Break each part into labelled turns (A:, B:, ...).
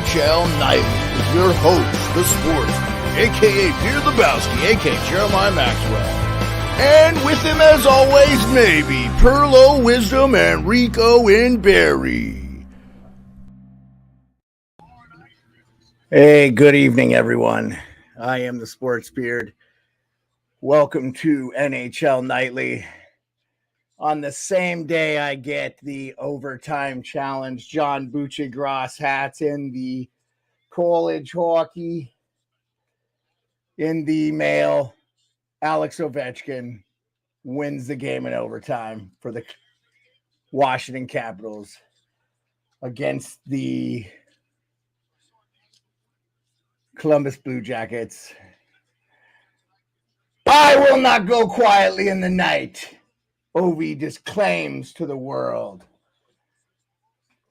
A: NHL Nightly with your host, the sports, a.k.a. Peter Lebowski, a.k.a. Jeremiah Maxwell. And with him, as always, maybe Pearlo, Wisdom, and Rico in Barry.
B: Hey, good evening, everyone. I am the Sports Beard. Welcome to NHL Nightly. On the same day I get the Overtime Challenge John Buccigross hats in the college hockey in the mail, Alex Ovechkin wins the game in overtime for the Washington Capitals against the Columbus Blue Jackets. I will not go quietly in the night, Ovi disclaims to the world.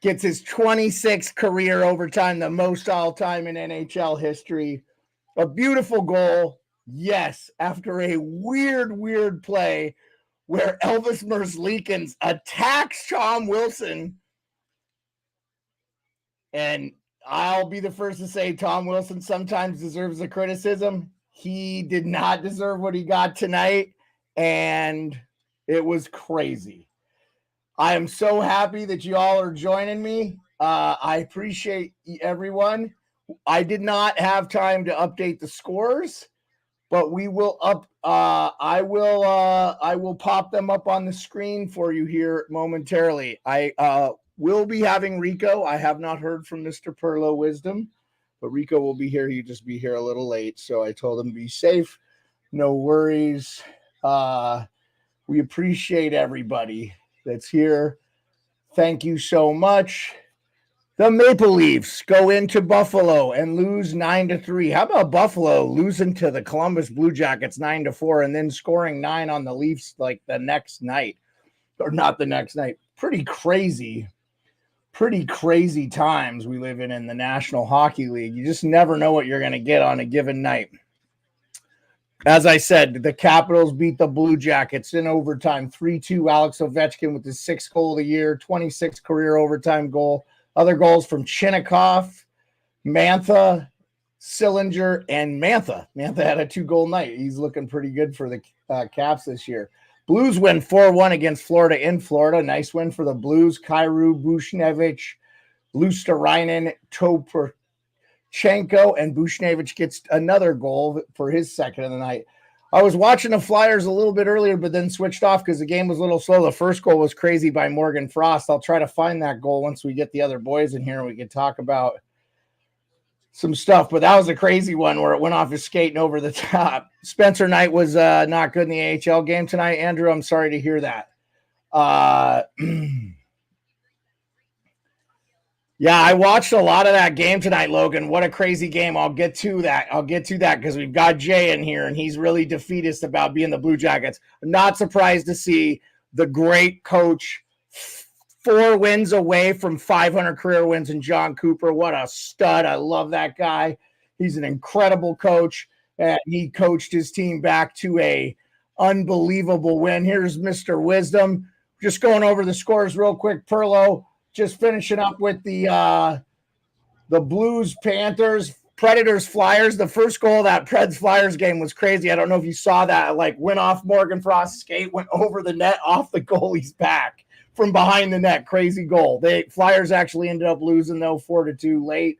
B: Gets his 26th career overtime, the most all-time in NHL history. A beautiful goal, yes, after a weird play where Elvis Merzlikins attacks Tom Wilson. And I'll be the first to say Tom Wilson sometimes deserves the criticism. He did not deserve what he got tonight, and it was crazy. I am so happy that you all are joining me. I appreciate everyone. I did not have time to update the scores, but we will I will pop them up on the screen for you here momentarily. I will be having Rico. I have not heard from Mr. Pearlo Wisdom, but Rico will be here. He'll just be here a little late, so I told him to be safe. No worries. We appreciate everybody that's here. Thank you so much. The Maple Leafs go into Buffalo and lose 9-3. How about Buffalo losing to the Columbus Blue Jackets 9-4 and then scoring 9 on the Leafs like the next night? Or not the next night. Pretty crazy times we live in the National Hockey League. You just never know what you're going to get on a given night. As I said, the Capitals beat the Blue Jackets in overtime 3-2. Alex Ovechkin with his 6th goal of the year, 26th career overtime goal. Other goals from Chinnikov, Mantha, Sillinger, and Mantha. Mantha had a 2-goal night. He's looking pretty good for the Caps this year. Blues win 4-1 against Florida in Florida. Nice win for the Blues. Kyrou, Buchnevich, Luosterainen, Topurchenko, and Buchnevich gets another goal for his second of the night. I was watching the Flyers a little bit earlier, but then switched off because the game was a little slow. The first goal was crazy by Morgan Frost. I'll try to find that goal once we get the other boys in here and we can talk about some stuff. But that was a crazy one where it went off his skate and over the top. Spencer Knight was not good in the AHL game tonight. Andrew, I'm sorry to hear that. Yeah, I watched a lot of that game tonight, Logan. What a crazy game. I'll get to that because we've got Jay in here, and he's really defeatist about being the Blue Jackets. I'm not surprised to see the great coach 4 wins away from 500 career wins in John Cooper. What a stud. I love that guy. He's an incredible coach, and he coached his team back to a unbelievable win. Here's Mr. Wisdom. Just going over the scores real quick. Pearlo, just finishing up with the Blues, Panthers, Predators, Flyers. The first goal of that Preds Flyers game was crazy. I don't know if you saw that. It like went off Morgan Frost's skate, went over the net, off the goalie's back from behind the net. Crazy goal. Flyers actually ended up losing though 4-2 late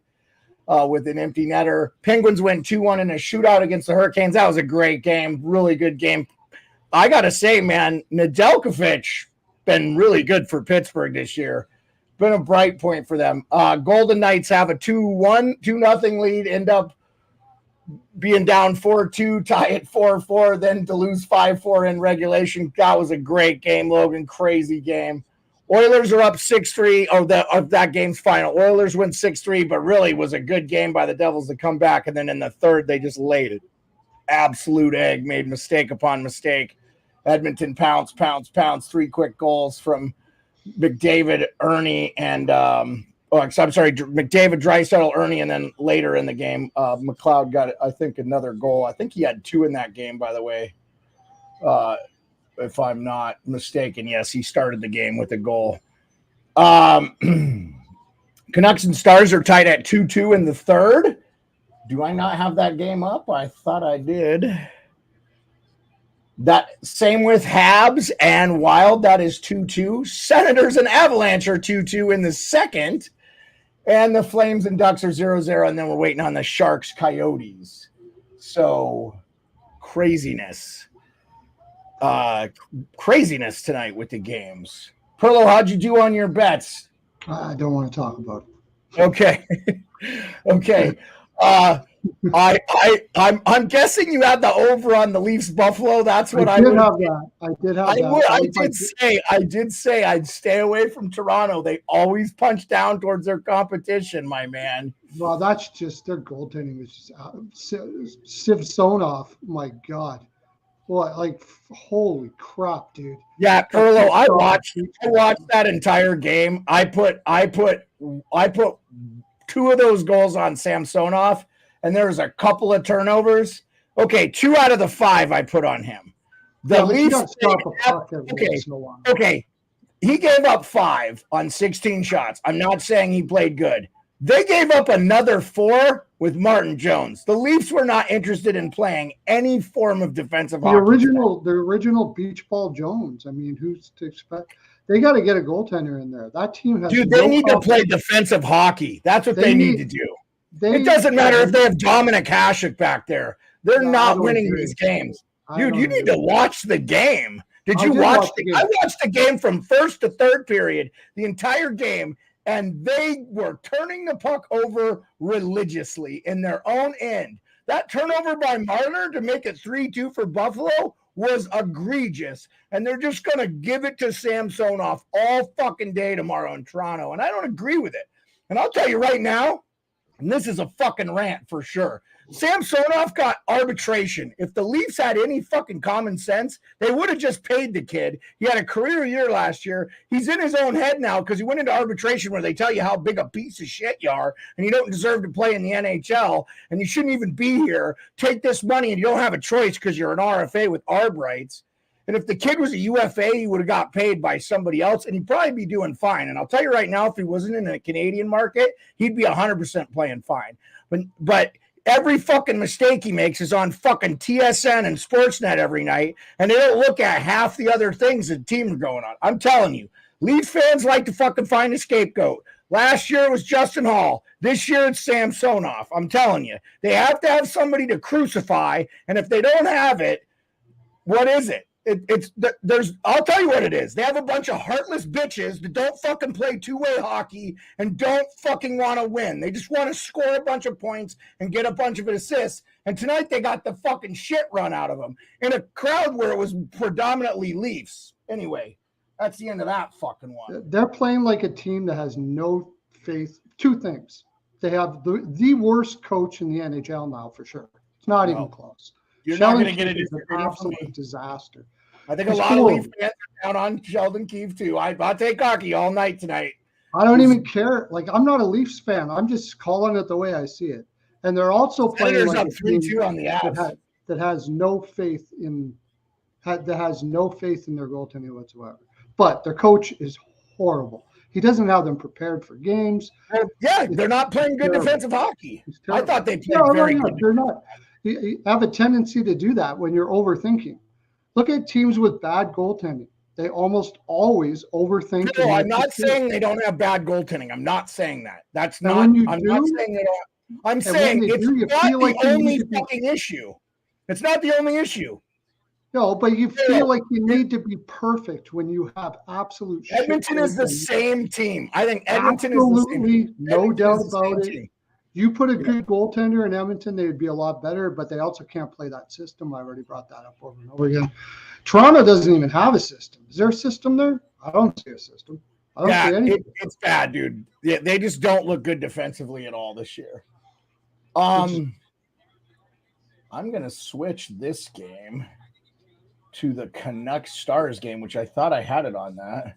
B: with an empty netter. Penguins win 2-1 in a shootout against the Hurricanes. That was a great game. Really good game. I got to say, man, Nedeljkovic been really good for Pittsburgh this year. Been a bright point for them. Golden Knights have a 2-0 lead, end up being down 4-2, tie at 4-4, then to lose 5-4 in regulation. That was a great game, Logan. Crazy game. Oilers are up 6-3 of that game's final. Oilers win 6-3, but really was a good game by the Devils to come back. And then in the third, they just laid it. Absolute egg, made mistake upon mistake. Edmonton pounce. 3 quick goals from McDavid, Ernie, and McDavid, Draisaitl, Ernie, and then later in the game, McLeod got, I think, another goal. I think he had 2 in that game, by the way, if I'm not mistaken. Yes, he started the game with a goal. Canucks and Stars are tied at 2-2 in the third. Do I not have that game up? I thought I did. That same with Habs and Wild. That is 2-2. Senators and Avalanche are 2-2 in the second. And the Flames and Ducks are 0-0. And then we're waiting on the Sharks Coyotes. So craziness. Craziness tonight with the games. Perlo, how'd you do on your bets?
C: I don't want to talk about it.
B: Okay. Okay. I'm guessing you had the over on the Leafs Buffalo. That's what I
C: did have that. I did have that.
B: I did say I'd stay away from Toronto. They always punch down towards their competition, my man.
C: Well, that's just their goaltending was just Samsonov. My God. What, like, holy crap, dude.
B: Yeah, Perlo, I watched that entire game. I put 2 of those goals on Samsonov, and there was a couple of turnovers. Okay, 2 out of the 5 I put on him. The Leafs. Okay. He gave up 5 on 16 shots. I'm not saying he played good. They gave up another 4 with Martin Jones. The Leafs were not interested in playing any form of defensive hockey.
C: The original Beach Ball Jones. I mean, who's to expect? They got to get a goaltender in there. That team has.
B: Dude, they need to play defensive hockey. That's what they need to do. It doesn't matter if they have Dominik Hasek back there. They're not winning these games. Dude, you need to watch the game. Did you watch the game? I watched the game from first to third period, the entire game. And they were turning the puck over religiously in their own end. That turnover by Marner to make it 3-2 for Buffalo was egregious. And they're just going to give it to Samsonov all fucking day tomorrow in Toronto. And I don't agree with it. And I'll tell you right now, and this is a fucking rant for sure, Samsonov got arbitration. If the Leafs had any fucking common sense, they would have just paid the kid. He had a career year last year. He's in his own head now because he went into arbitration where they tell you how big a piece of shit you are and you don't deserve to play in the NHL and you shouldn't even be here. Take this money and you don't have a choice because you're an RFA with ARB rights. And if the kid was a UFA, he would have got paid by somebody else and he'd probably be doing fine. And I'll tell you right now, if he wasn't in the Canadian market, he'd be 100% playing fine. But every fucking mistake he makes is on fucking TSN and Sportsnet every night, and they don't look at half the other things the team are going on. I'm telling you, Leaf fans like to fucking find a scapegoat. Last year it was Justin Hall. This year it's Samsonov. I'm telling you, they have to have somebody to crucify, and if they don't have it, what is it? I'll tell you what it is. They have a bunch of heartless bitches that don't fucking play two-way hockey and don't fucking want to win. They just want to score a bunch of points and get a bunch of assists. And tonight they got the fucking shit run out of them in a crowd where it was predominantly Leafs. Anyway, that's the end of that fucking one.
C: They're playing like a team that has no faith. 2 things. They have the worst coach in the NHL now for sure. It's not even close.
B: You're not going to get it.
C: It's an absolute disaster.
B: I think a lot of Leaf fans are down on Sheldon Keefe too. I'll take hockey all night tonight.
C: I don't even care. Like, I'm not a Leafs fan. I'm just calling it the way I see it. And they're also playing like
B: up 3-2 on the Avs
C: that has no faith in their goaltending whatsoever. But their coach is horrible. He doesn't have them prepared for games.
B: Yeah, they're not playing good defensive hockey. I thought they played very good.
C: They're not. You have a tendency to do that when you're overthinking. Look at teams with bad goaltending. They almost always overthink.
B: No, I'm not saying they don't have bad goaltending. I'm not saying that. That's not. I'm not saying they don't. I'm saying it's not the only fucking issue. It's not the only issue.
C: No, but you feel like you need to be perfect when you have absolute shit.
B: Edmonton is the same team. I think Edmonton is the same team.
C: No doubt about it. You put a good goaltender in Edmonton, they would be a lot better, but they also can't play that system. I already brought that up over and over again. Toronto doesn't even have a system. Is there a system there? I don't see a system. I don't see anything.
B: It's bad, dude. They just don't look good defensively at all this year. I'm going to switch this game to the Canucks Stars game, which I thought I had it on that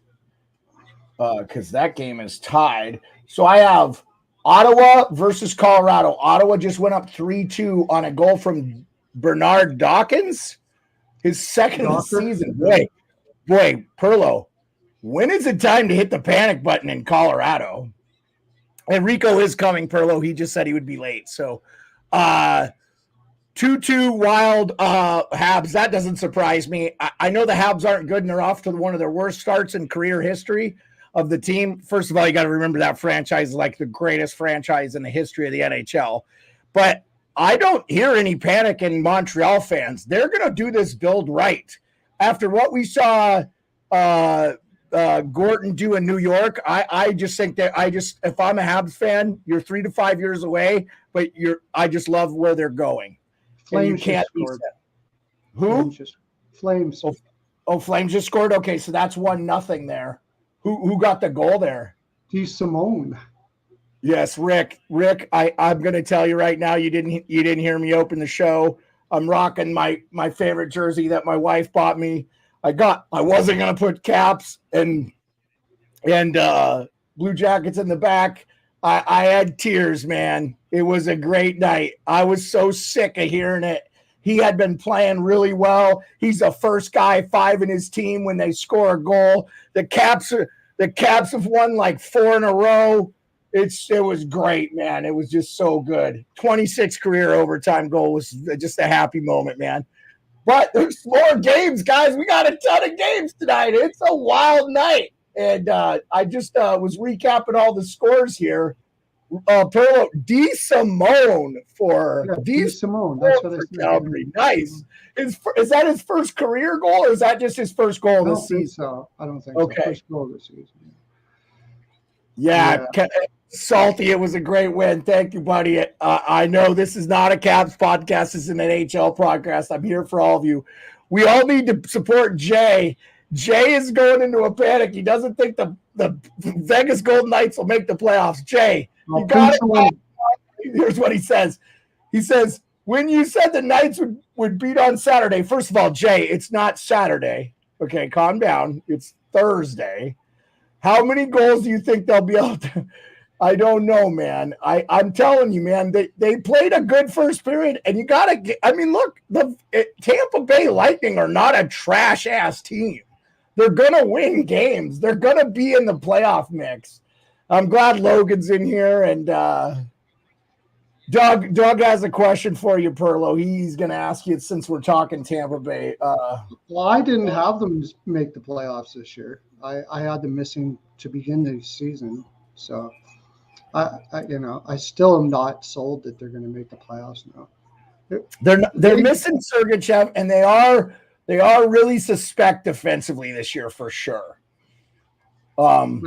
B: because that game is tied. So I have Ottawa versus Colorado. Ottawa just went up 3-2 on a goal from Bernard Dawkins, his second of the season. Boy, Perlo, when is it time to hit the panic button in Colorado? And Rico is coming, Pearlo. He just said he would be late. So 2-2 Wild Habs. That doesn't surprise me. I know the Habs aren't good and they're off to one of their worst starts in career history of the team. First of all, you got to remember that franchise is like the greatest franchise in the history of the NHL. But I don't hear any panic in Montreal fans. They're going to do this build right. After what we saw Gorton do in New York, I just think that if I'm a Habs fan, you're 3 to 5 years away, but I just love where they're going.
C: Flames
B: can't
C: just scored.
B: Who?
C: Flames.
B: Flames just scored. Okay, so that's 1-0 there. Who got the goal there?
C: Simone.
B: Yes, Rick. I'm going to tell you right now. You didn't hear me open the show. I'm rocking my favorite jersey that my wife bought me. I wasn't going to put caps and Blue Jackets in the back. I had tears, man. It was a great night. I was so sick of hearing it. He had been playing really well. He's the first guy 5 in his team when they score a goal. The Caps have won like 4 in a row. It was great, man. It was just so good. 26 career overtime goal was just a happy moment, man. But there's more games, guys. We got a ton of games tonight. It's a wild night. And I just was recapping all the scores here. Pearlo, Simone for
C: Simone. That's what I said.
B: Calgary. Nice. Is that his first career goal, or is that just his first goal this season?
C: I don't think
B: so.
C: First goal this season.
B: Yeah. Salty, it was a great win. Thank you, buddy. I know this is not a Caps podcast. This is an NHL podcast. I'm here for all of you. We all need to support Jay. Jay is going into a panic. He doesn't think the Vegas Golden Knights will make the playoffs. Jay, you got it. Here's what he says. He says, when you said the Knights would beat on Saturday, first of all, Jay, it's not Saturday. Okay, calm down. It's Thursday. How many goals do you think they'll be able to? I don't know, man. I'm telling you, man, they played a good first period, and you got to get – I mean, look, the Tampa Bay Lightning are not a trash-ass team. They're going to win games. They're going to be in the playoff mix. I'm glad Logan's in here, and Doug has a question for you, Pearlo. He's going to ask you since we're talking Tampa Bay.
C: Well, I didn't have them make the playoffs this year. I had them missing to begin the season, so – I still am not sold that they're going to make the playoffs now.
B: They're missing Sergachev, and they are really suspect defensively this year for sure.
C: But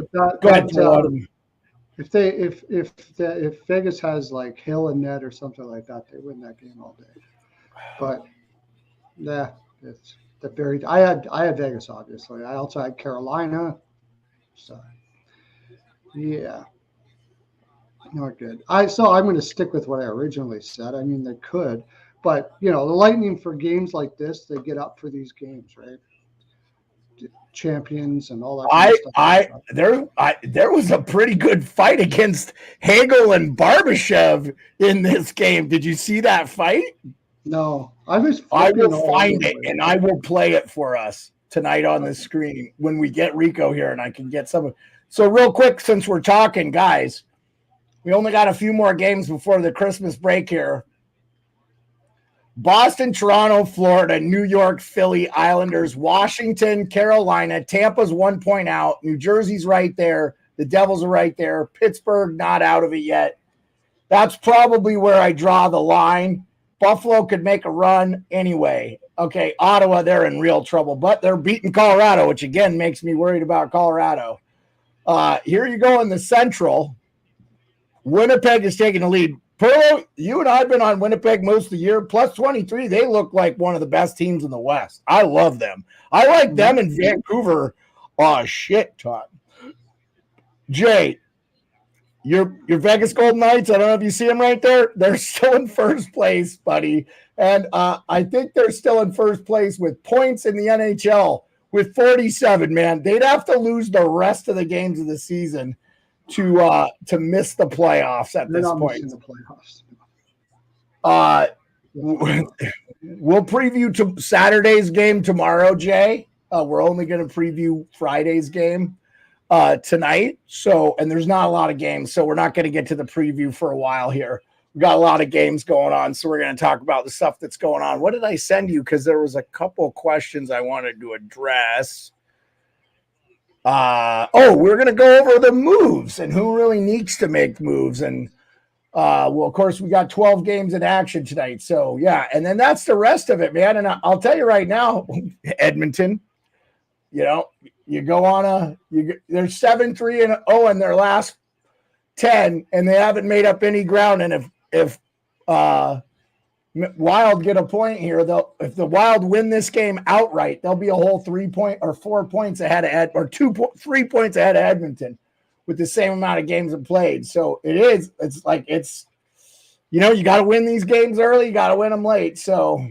B: go ahead.
C: If Vegas has like Hill and Ned or something like that, they win that game all day. But it's the very. I had Vegas obviously. I also had Carolina. So yeah. Not good. I'm going to stick with what I originally said. I mean, they could, but the Lightning for games like this, they get up for these games, right? Champions and all that.
B: There was a pretty good fight against Hagel and Barbashev in this game. Did you see that fight?
C: No,
B: I will find it and I will play it for us tonight on the screen when we get Rico here, and I can get some. So real quick, since we're talking, guys. We only got a few more games before the Christmas break here. Boston, Toronto, Florida, New York, Philly, Islanders, Washington, Carolina. Tampa's 1 point out. New Jersey's right there. The Devils are right there. Pittsburgh not out of it yet. That's probably where I draw the line. Buffalo could make a run anyway. Okay, Ottawa, they're in real trouble, but they're beating Colorado, which again makes me worried about Colorado. Here you go in the Central. Winnipeg is taking the lead. Pearlo, you and I have been on Winnipeg most of the year. Plus 23, they look like one of the best teams in the West. I love them. I like them in Vancouver. Oh, shit, Todd. Jay, your Vegas Golden Knights, I don't know if you see them right there. They're still in first place, buddy. And I think they're still in first place with points in the NHL with 47, man. They'd have to lose the rest of the games of the season to miss the playoffs at this point.
C: The playoffs.
B: We'll preview Saturday's game tomorrow, Jay. We're only going to preview Friday's game. tonight. So, and there's not a lot of games, so we're not going to get to the preview for a while here. We got a lot of games going on, so we're going to talk about the stuff that's going on. What did I send you? Because there was a couple questions I wanted to address. We're going to go over the moves and who really needs to make moves. And well, of course, we got 12 games in action tonight. So yeah, and then that's the rest of it, man. And I'll tell you right now, Edmonton, you know, you go on they're 7-3-0 in their last 10, and they haven't made up any ground. And if Wild get a point here, if the Wild win this game outright, they'll be a whole 3 point or 4 points ahead of 3 points ahead of Edmonton with the same amount of games played. So it's like, you got to win these games early, you got to win them late. So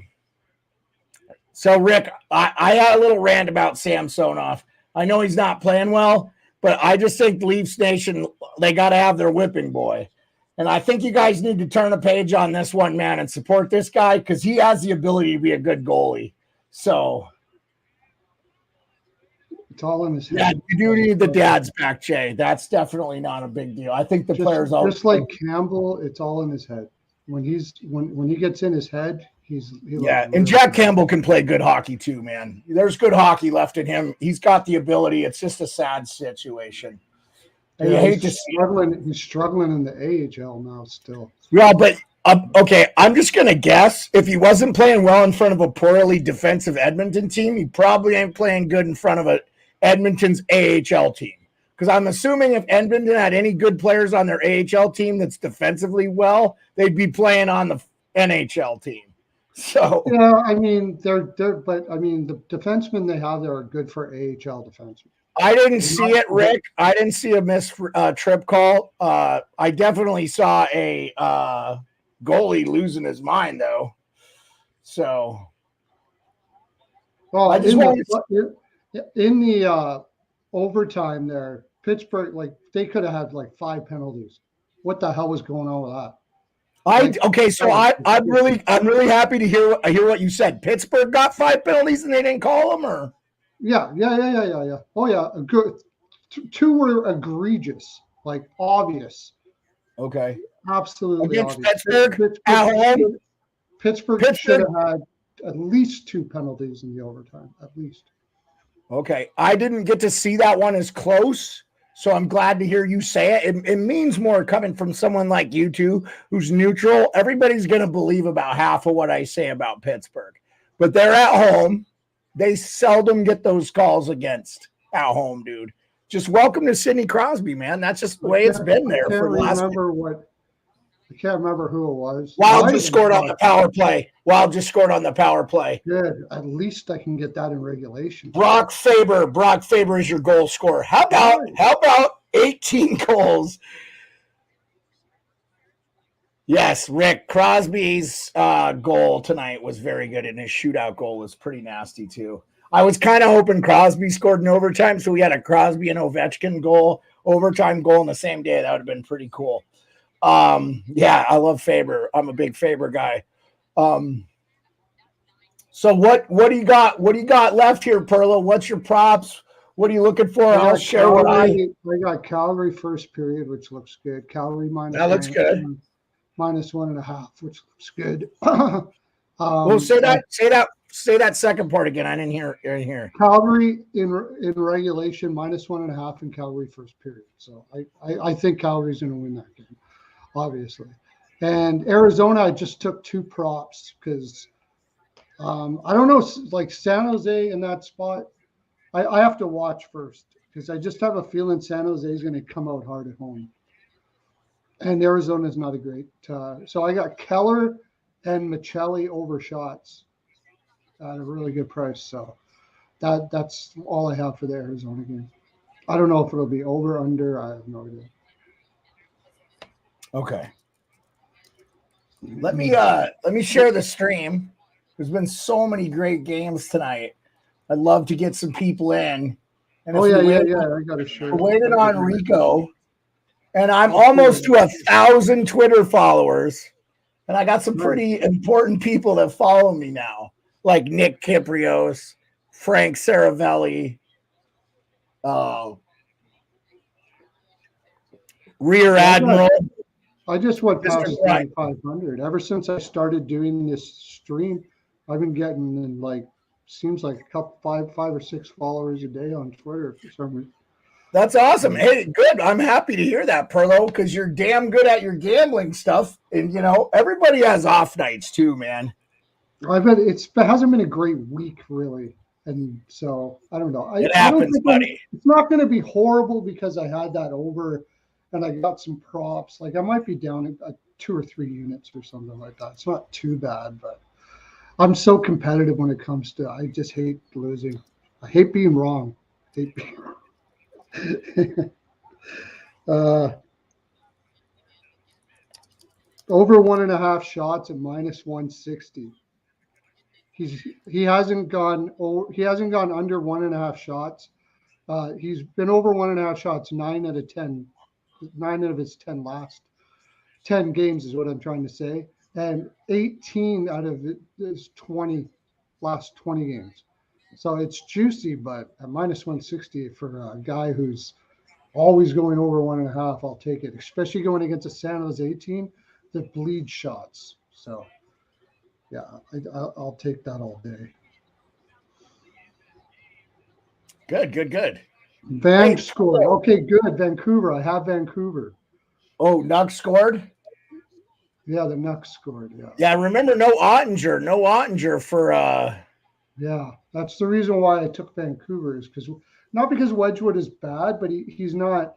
B: Rick, I had a little rant about Samsonov. I know he's not playing well, but I just think Leafs Nation, they got to have their whipping boy. And I think you guys need to turn a page on this one, man, and support this guy because he has the ability to be a good goalie. So
C: it's all in his head.
B: Yeah, you do need the dads back, Jay. That's definitely not a big deal. I think the players
C: just like Campbell, it's all in his head. When he gets in his head, and
B: Jack Campbell can play good hockey too, man. There's good hockey left in him. He's got the ability. It's just a sad situation. And you hate to see
C: he's struggling in the AHL now still.
B: Yeah, but okay, I'm just gonna guess if he wasn't playing well in front of a poorly defensive Edmonton team, he probably ain't playing good in front of Edmonton's AHL team. Because I'm assuming if Edmonton had any good players on their AHL team that's defensively well, they'd be playing on the NHL team. So
C: yeah, I mean the defensemen they have there are good for AHL defensemen.
B: I didn't see it, Rick. I didn't see a missed trip call. I definitely saw a goalie losing his mind, though. So,
C: well, in the overtime there, Pittsburgh, they could have had 5 penalties. What the hell was going on with that?
B: I'm really happy to hear what you said. Pittsburgh got 5 penalties and they didn't call them, or.
C: Yeah. Oh, yeah. Good. 2 were egregious, obvious.
B: Okay.
C: Absolutely
B: against
C: obvious. Pittsburgh should have had at least 2 penalties in the overtime, at least.
B: Okay. I didn't get to see that one as close, so I'm glad to hear you say it. It means more coming from someone like you two who's neutral. Everybody's going to believe about half of what I say about Pittsburgh, but they're at home. They seldom get those calls against at home, dude. Just welcome to Sidney Crosby, man. That's just the way it's been there for the last.
C: I can't remember who it was.
B: Wild just scored on the power play.
C: Good. At least I can get that in regulation.
B: Brock Faber is your goal scorer. How about 18 goals? Yes, Rick, Crosby's goal tonight was very good, and his shootout goal was pretty nasty too. I was kind of hoping Crosby scored in overtime, so we had a Crosby and Ovechkin overtime goal in the same day. That would have been pretty cool. Yeah, I love Faber. I'm a big Faber guy. So what do you got? What do you got left here, Pearlo? What's your props? What are you looking for? I'll share what I
C: got. Calgary first period, which looks good. Calgary minus.
B: That looks good.
C: -1.5, which looks good.
B: Well, say that second part again. I didn't hear.
C: Calgary in regulation -1.5 in Calgary first period. So I think Calgary's going to win that game, obviously. And Arizona, I just took 2 props because I don't know, San Jose in that spot. I have to watch first because I just have a feeling San Jose is going to come out hard at home. And Arizona is not a great. So I got Keller and Michelli over shots at a really good price. So that's all I have for the Arizona game. I don't know if it'll be over, under. I have no idea.
B: Okay. Let me share the stream. There's been so many great games tonight. I'd love to get some people in. And
C: I got to share.
B: We're waiting on Rico. And I'm almost to 1,000 Twitter followers. And I got some pretty important people that follow me now, like Nick Kiprios, Frank Saravelli, Rear Admiral.
C: I just went
B: Mr.
C: past
B: Right.
C: 3,500. Ever since I started doing this stream, I've been getting like seems like a couple five or six followers a day on Twitter for some reason.
B: That's awesome. Hey, good. I'm happy to hear that, Perlo, because you're damn good at your gambling stuff. And, you know, everybody has off nights too, man.
C: I bet it hasn't been a great week, really. And so, I don't know.
B: It
C: I don't
B: happens,
C: think
B: buddy.
C: it's not going to be horrible because I had that over and I got some props. Like, I might be down at 2 or 3 units or something like that. It's not too bad, but I'm so competitive when it comes to, I just hate losing. I hate being wrong. I hate being wrong. Over 1.5 shots at -160. He hasn't gone under 1.5 shots. He's been over 1.5 shots 9 out of 10. 9 out of his 10 last 10 games is what I'm trying to say, and 18 out of his last 20 games. So it's juicy, but at -160 for a guy who's always going over 1.5, I'll take it, especially going against a San Jose team that bleeds shots. So, yeah, I'll take that all day.
B: Good.
C: Van scored. Okay, good. Vancouver. I have Vancouver.
B: Oh, Nuck scored?
C: Yeah, the Nucks scored. Yeah.
B: Yeah, remember no Ottinger for
C: Yeah, that's the reason why I took Vancouver is not because Wedgwood is bad, but he's not.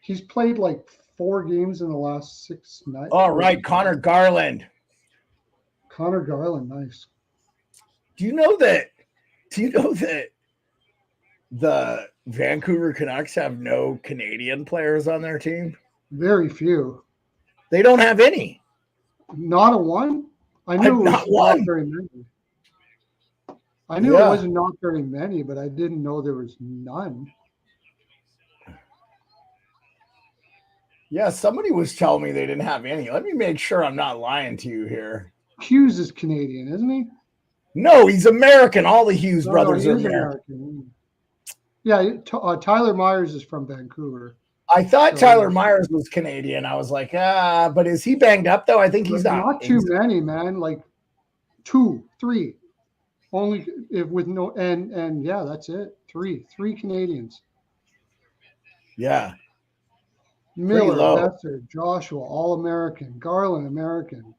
C: He's played like 4 games in the last 6 nights.
B: Oh, right, Connor Garland.
C: Connor Garland, nice.
B: Do you know that the Vancouver Canucks have no Canadian players on their team?
C: Very few.
B: They don't have any.
C: Not a one? I knew it was not very many. I knew it wasn't not very many, but I didn't know there was none.
B: Yeah, somebody was telling me they didn't have any. Let me make sure I'm not lying to you here.
C: Hughes is Canadian, isn't he?
B: No, he's American. All the Hughes brothers are American.
C: Yeah, Tyler Myers is from Vancouver.
B: I thought Tyler Myers was Canadian. I was like, but is he banged up though? I think he's not.
C: Not too many, man. Like 2, 3. Only if with no and yeah, that's it. 3 Canadians.
B: Yeah.
C: Miller, Besser, Joshua, all American, Garland, American.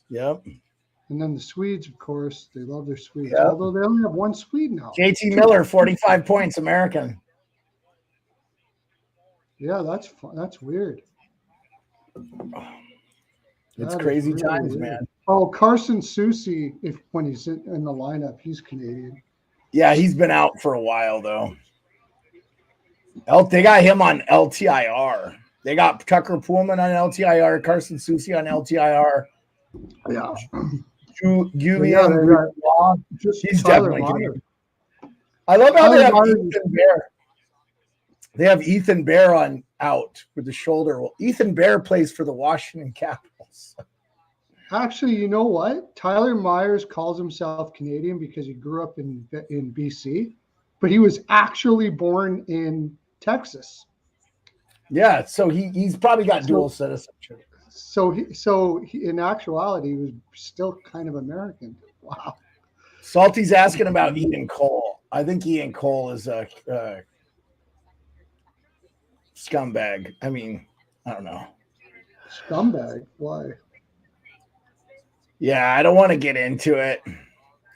B: Yep.
C: And then the Swedes, of course, they love their Swedes.
B: Yep.
C: Although they only have 1 Swede now.
B: JT Miller, 45 points, American.
C: Yeah, that's fun. That's weird.
B: It's crazy really times, weird. Man.
C: Oh, Carson Soucy, when he's in the lineup, he's Canadian.
B: Yeah, he's been out for a while though. They got him on LTIR. They got Tucker Pullman on LTIR, Carson Soucy on LTIR.
C: Yeah.
B: Julian, he's definitely Canadian. I love how they have Ethan Bear. They have Ethan Bear out with the shoulder. Well, Ethan Bear plays for the Washington Capitals.
C: Actually, you know what? Tyler Myers calls himself Canadian because he grew up in BC, but he was actually born in Texas.
B: Yeah, so he's probably got dual citizenship.
C: So in actuality, he was still kind of American. Wow.
B: Salty's asking about Ian Cole. I think Ian Cole is a scumbag. I mean, I don't know.
C: Scumbag? Why?
B: Yeah, I don't want to get into it.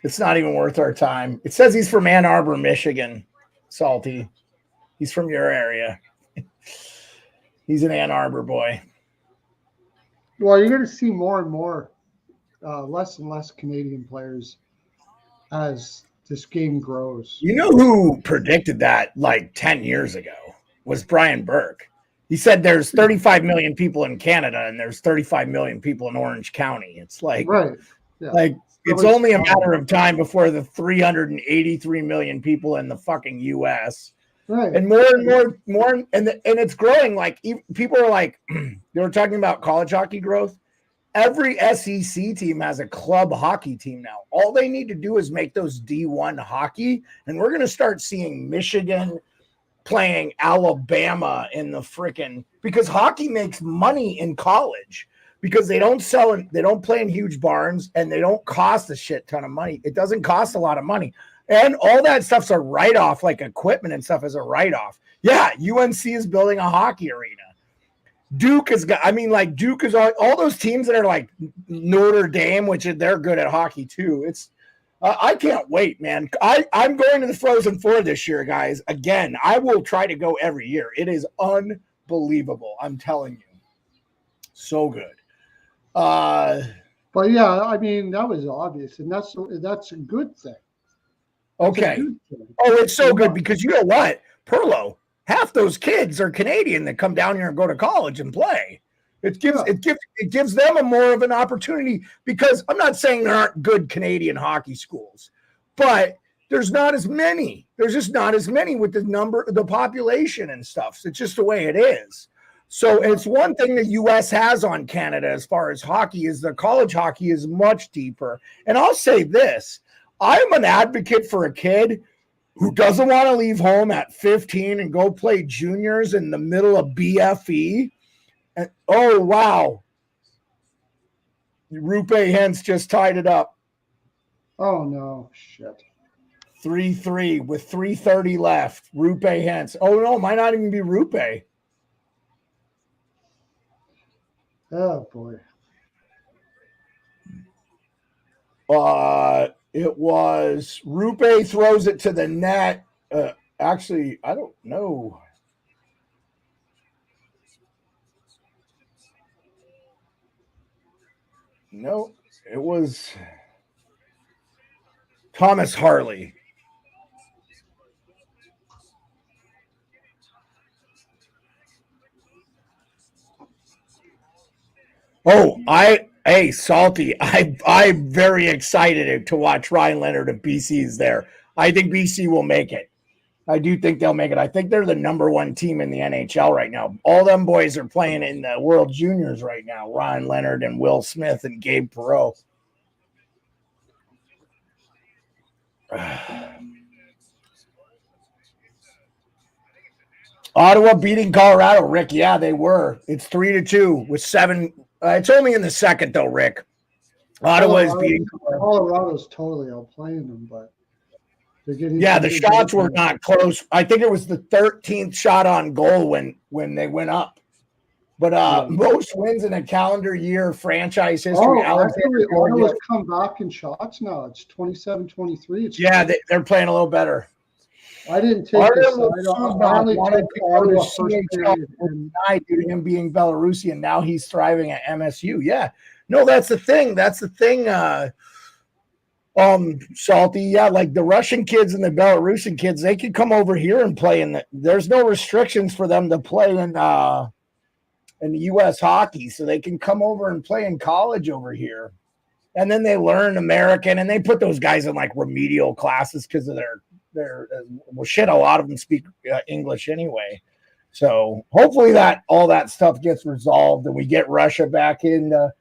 B: It's not even worth our time. It says he's from Ann Arbor, Michigan. Salty. He's from your area. He's an Ann Arbor boy.
C: Well, you're going to see more and more, less and less Canadian players as this game grows.
B: You know who predicted that like 10 years ago was Brian Burke. He said there's 35 million people in Canada and there's 35 million people in Orange County. It's like,
C: right. Yeah.
B: Like it's only a matter of time before the 383 million people in the fucking US.
C: Right.
B: And more and more, and it's growing. Like people are like, they were talking about college hockey growth. Every SEC team has a club hockey team now. All they need to do is make those D1 hockey, and we're going to start seeing Michigan playing Alabama in the freaking, because hockey makes money in college because they don't sell and they don't play in huge barns and they don't cost a shit ton of money. It doesn't cost a lot of money. And all that stuff's a write-off, like equipment and stuff is a write-off. Yeah, UNC is building a hockey arena. Duke has got, I mean, like Duke is all those teams that are like Notre Dame, which they're good at hockey too. It's, I can't wait, man. I'm going to the Frozen Four this year, guys. Again, I will try to go every year. It is unbelievable. I'm telling you. So good.
C: But yeah, I mean, that was obvious, and that's a good thing.
B: Okay.
C: Good thing.
B: Oh, it's so good because you know what? Pearlo, half those kids are Canadian that come down here and go to college and play. It gives them a more of an opportunity, because I'm not saying there aren't good Canadian hockey schools, but there's not as many. There's just not as many with the population and stuff. So it's just the way it is. So it's one thing the U.S. has on Canada as far as hockey is the college hockey is much deeper. And I'll say this, I'm an advocate for a kid who doesn't want to leave home at 15 and go play juniors in the middle of BFE. And, oh, wow. Rupe Hentz just tied it up.
C: Oh, no. Shit.
B: 3-3 with 3:30 left. Rupe Hentz. Oh, no, might not even be Rupe.
C: Oh, boy.
B: It was Rupe throws it to the net. Actually, I don't know. No, it was Thomas Harley. Oh, hey, Salty, I'm very excited to watch Ryan Leonard if BC is there. I think BC will make it. I do think they'll make it. I think they're the number one team in the NHL right now. All them boys are playing in the World Juniors right now. Ryan Leonard and Will Smith and Gabe Perreault. Ottawa beating Colorado, Rick. Yeah, they were. It's 3-2 with 7. It's only in the second, though, Rick. Ottawa is beating
C: Colorado's totally outplaying them, but they're getting.
B: Yeah, the shots were not close. I think it was the 13th shot on goal when they went up. But most wins in a calendar year franchise history.
C: Ottawa's come back in shots now. It's 27-23.
B: Yeah, they're playing a little better.
C: I didn't take this. I only took Ottawa first period.
B: Due to him being Belarusian, now he's thriving at MSU. Yeah, no, that's the thing. That's the thing. Salty. Yeah, like the Russian kids and the Belarusian kids, they can come over here and play. There's no restrictions for them to play in the U.S. hockey, so they can come over and play in college over here. And then they learn American, and they put those guys in like remedial classes because of their well, shit, a lot of them speak English anyway. So hopefully that all that stuff gets resolved and we get Russia back in the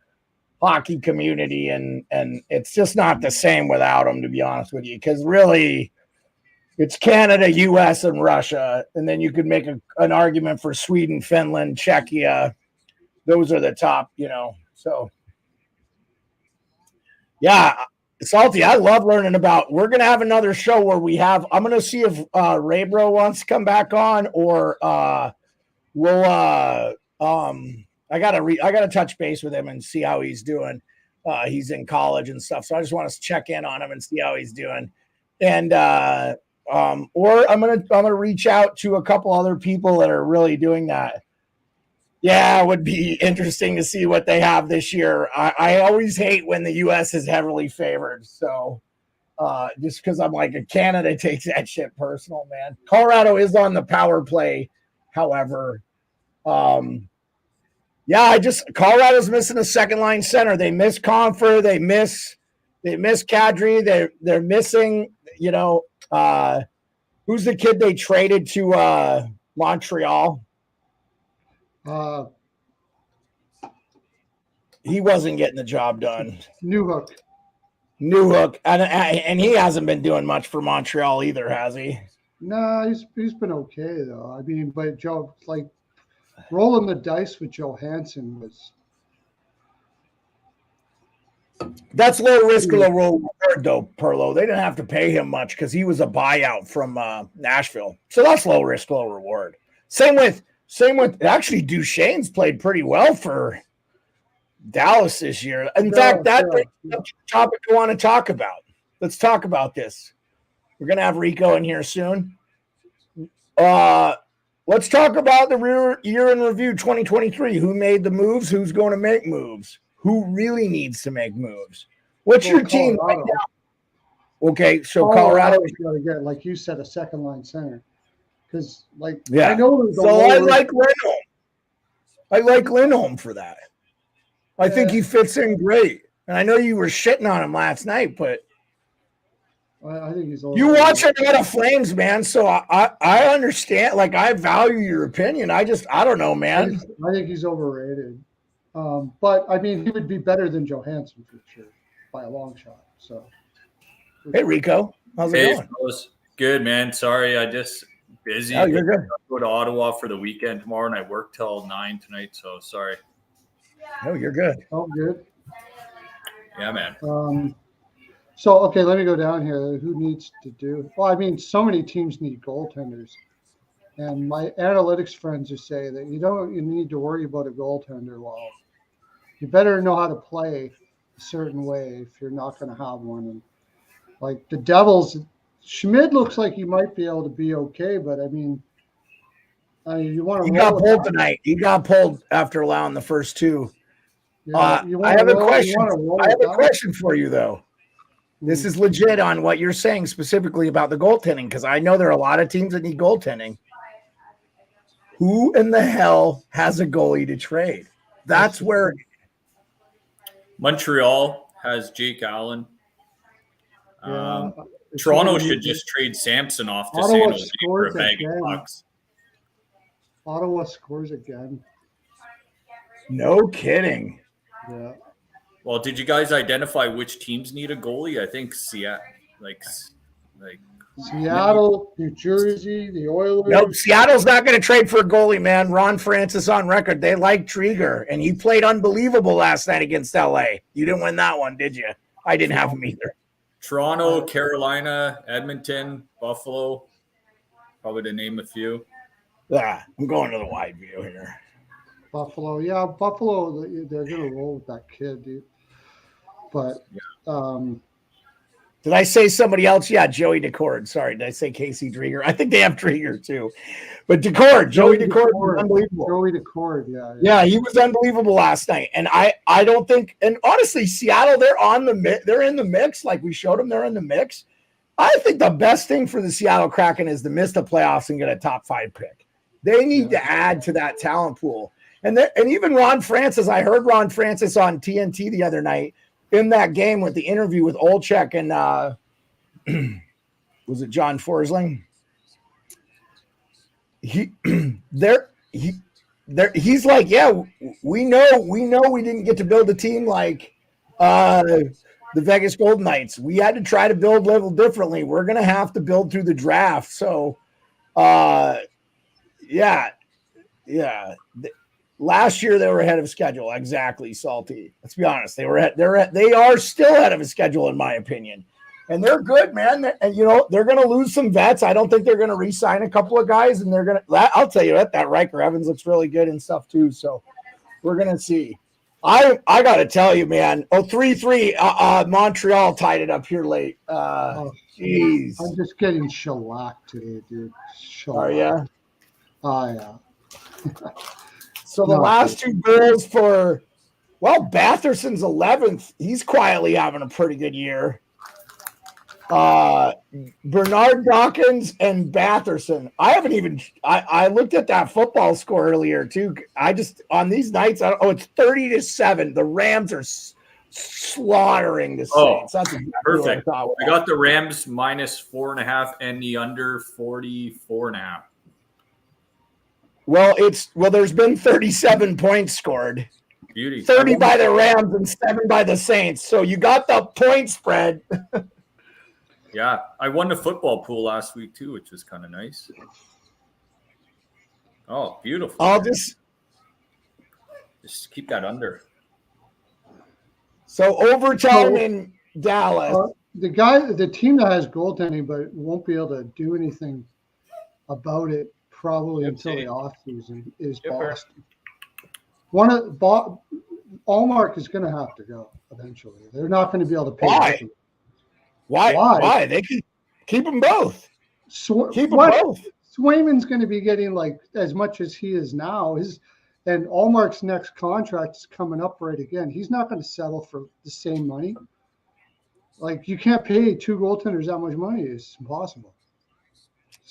B: hockey community, and it's just not the same without them, to be honest with you, because really it's Canada, US, and Russia, and then you could make an argument for Sweden, Finland, Czechia. Those are the top, so yeah. Salty, I love learning about. We're gonna have another show where I'm gonna see if Raybro wants to come back on, or we'll I gotta touch base with him and see how he's doing. He's in college and stuff, so I just want to check in on him and see how he's doing. And or I'm gonna reach out to a couple other people that are really doing that. Yeah, it would be interesting to see what they have this year. I always hate when the U.S. is heavily favored. So just because I'm like, Canada takes that shit personal, man. Colorado is on the power play, however. Colorado's missing a second line center. They miss Confer. They miss Kadri. They're missing, who's the kid they traded to Montreal? He wasn't getting the job done. Newhook, and he hasn't been doing much for Montreal either, has he?
C: Nah, he's been okay though. I mean, but Joe, like rolling the dice with Johansson was.
B: That's low risk, low reward, though, Perlo. They didn't have to pay him much because he was a buyout from Nashville. So that's low risk, low reward. Same with actually Duchesne's played pretty well for Dallas this year. In fact, that brings up the topic we want to talk about. Let's talk about this. We're gonna have Rico in here soon. Let's talk about the year in review 2023. Who made the moves? Who's going to make moves? Who really needs to make moves? What's your team right now? Okay, so Colorado's
C: got to get, like you said, a second line center. Because, like,
B: I know. So I like Lindholm. I like Lindholm for that. I think he fits in great. And I know you were shitting on him last night, but
C: I think he's
B: you watch a lot of Flames, man. So I understand. Like, I value your opinion. I don't know, man.
C: I think he's overrated. But I mean, he would be better than Johansson for sure, by a long shot. So,
B: hey Rico, how's it going?
D: Good, man. Sorry, I just busy.
B: Oh, you're good.
D: I go to Ottawa for the weekend tomorrow, and I work till 9 tonight. So sorry.
B: Oh, you're good.
C: Oh, good.
D: Yeah, man.
C: So okay, let me go down here. Who needs to do? Well, I mean, so many teams need goaltenders. And my analytics friends just say that you need to worry about a goaltender. Well, you better know how to play a certain way if you're not going to have one. And like the Devils, Schmid looks like he might be able to be okay, but I mean, you want to.
B: He got pulled tonight. He got pulled after allowing the first two.
C: Yeah,
B: I have a question. I have a question for you though. This is legit on what you're saying specifically about the goaltending, because I know there are a lot of teams that need goaltending. Who in the hell has a goalie to trade? That's where
D: Montreal has Jake Allen. Toronto should just trade Samson off to San Jose for a bag of pucks.
C: Ottawa scores again.
B: No kidding.
C: Yeah.
D: Well, did you guys identify which teams need a goalie? I think Seattle,
C: Seattle, New Jersey, the Oilers.
B: Nope, Seattle's not going to trade for a goalie, man. Ron Francis on record. They like Trieger, and he played unbelievable last night against LA. You didn't win that one, did you? I didn't have him either.
D: Toronto, Carolina, Edmonton, Buffalo, probably to name a few.
B: Yeah, I'm going to the wide view here.
C: Buffalo, yeah, Buffalo. They're going to roll with that kid, dude. But
B: did I say somebody else? Yeah, Joey Decord. Sorry, did I say Casey Drieger? I think they have Drieger too. But Joey Decord was unbelievable.
C: Joey Decord,
B: yeah, he was unbelievable last night. And I don't think, and honestly, Seattle, they're in the mix. Like we showed them, they're in the mix. I think the best thing for the Seattle Kraken is to miss the playoffs and get a top 5 pick. They need to add to that talent pool. And even Ron Francis, I heard Ron Francis on TNT the other night in that game with the interview with Olczyk and was it John Forsling? He's like, yeah, we know we didn't get to build a team like the Vegas Golden Knights. We had to try to build a little differently. We're gonna have to build through the draft. So yeah. Last year they were ahead of schedule. Exactly, Salty. Let's be honest. They are still ahead of a schedule, in my opinion. And they're good, man. And they're going to lose some vets. I don't think they're going to re-sign a couple of guys. And I'll tell you that Riker Evans looks really good and stuff too. So we're going to see. I got to tell you, man. 3-3. Montreal tied it up here late. Jeez.
C: I'm just getting shellacked today, dude.
B: Are ya?
C: Oh, yeah.
B: So the last two goals for, Batherson's 11th. He's quietly having a pretty good year. Bernard Dawkins and Batherson. I looked at that football score earlier too. On these nights, it's 30-7. The Rams are slaughtering the Saints. That's exactly
D: perfect. I got the Rams -4.5 and the under 44.5.
B: Well, there's been 37 points scored.
D: Beauty.
B: 30 by the Rams and 7 by the Saints. So you got the point spread.
D: Yeah, I won the football pool last week too, which was kind of nice. Oh, beautiful.
B: I'll just
D: keep that under.
B: so overtime in Dallas.
C: The team that has goaltending but won't be able to do anything about it probably until the offseason is Boston. Allmark is going to have to go eventually. They're not going to be able to pay.
B: Why? They can keep them both. Keep them both.
C: Swayman's going to be getting like as much as he is now. And Allmark's next contract is coming up right again. He's not going to settle for the same money. Like, you can't pay two goaltenders that much money. It's impossible.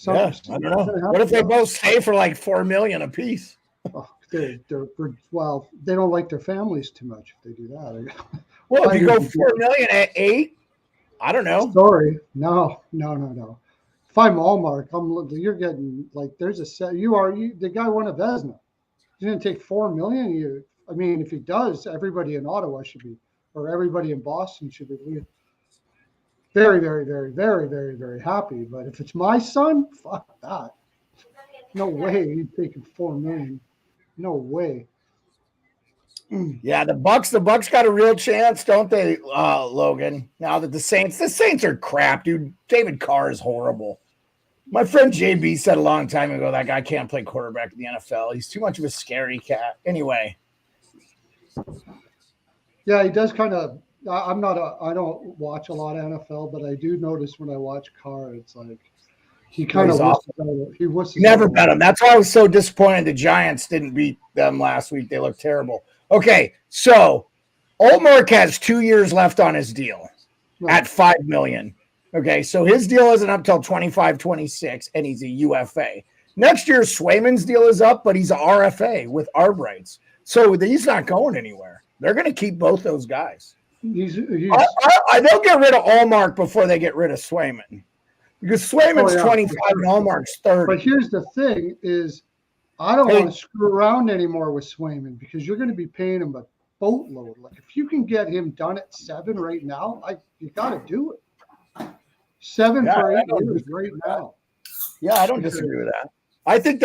B: I don't know. What if they both stay for like $4 million a piece?
C: Oh, they don't like their families too much if they do that.
B: Well, if you go $4 million at 8, I don't know.
C: Sorry, no. If I'm Allmark, you're getting like there's a set. The guy won a Vezina. He's going to take $4 million. I mean, if he does, everybody in Ottawa should be, or everybody in Boston should be very, very, very, very, very, very happy. But if it's my son, fuck that. No way he's taking $4 million. No way.
B: Yeah, the Bucks got a real chance, don't they, Logan? Now that the Saints are crap, dude. David Carr is horrible. My friend JB said a long time ago that guy can't play quarterback in the NFL. He's too much of a scary cat. Anyway.
C: Yeah, he does kind of. I don't watch a lot of NFL, but I do notice when I watch Carr, it's like he kind of
B: never bet him. That's why I was so disappointed the Giants didn't beat them last week. They looked terrible. Okay, so Allmark has 2 years left on his deal at $5 million. Okay, so his deal isn't up till 25-26, and he's a UFA. Next year, Swayman's deal is up, but he's an RFA with ARB rights. So he's not going anywhere. They're going to keep both those guys. They'll get rid of Allmark before they get rid of Swayman. Because Swayman's 25 and Allmark's 30.
C: But here's the thing is I don't want to screw around anymore with Swayman because you're going to be paying him a boatload. Like if you can get him done at 7 right now, you got to do it. 7 for 8 years right now.
B: Yeah, I don't disagree with that. I think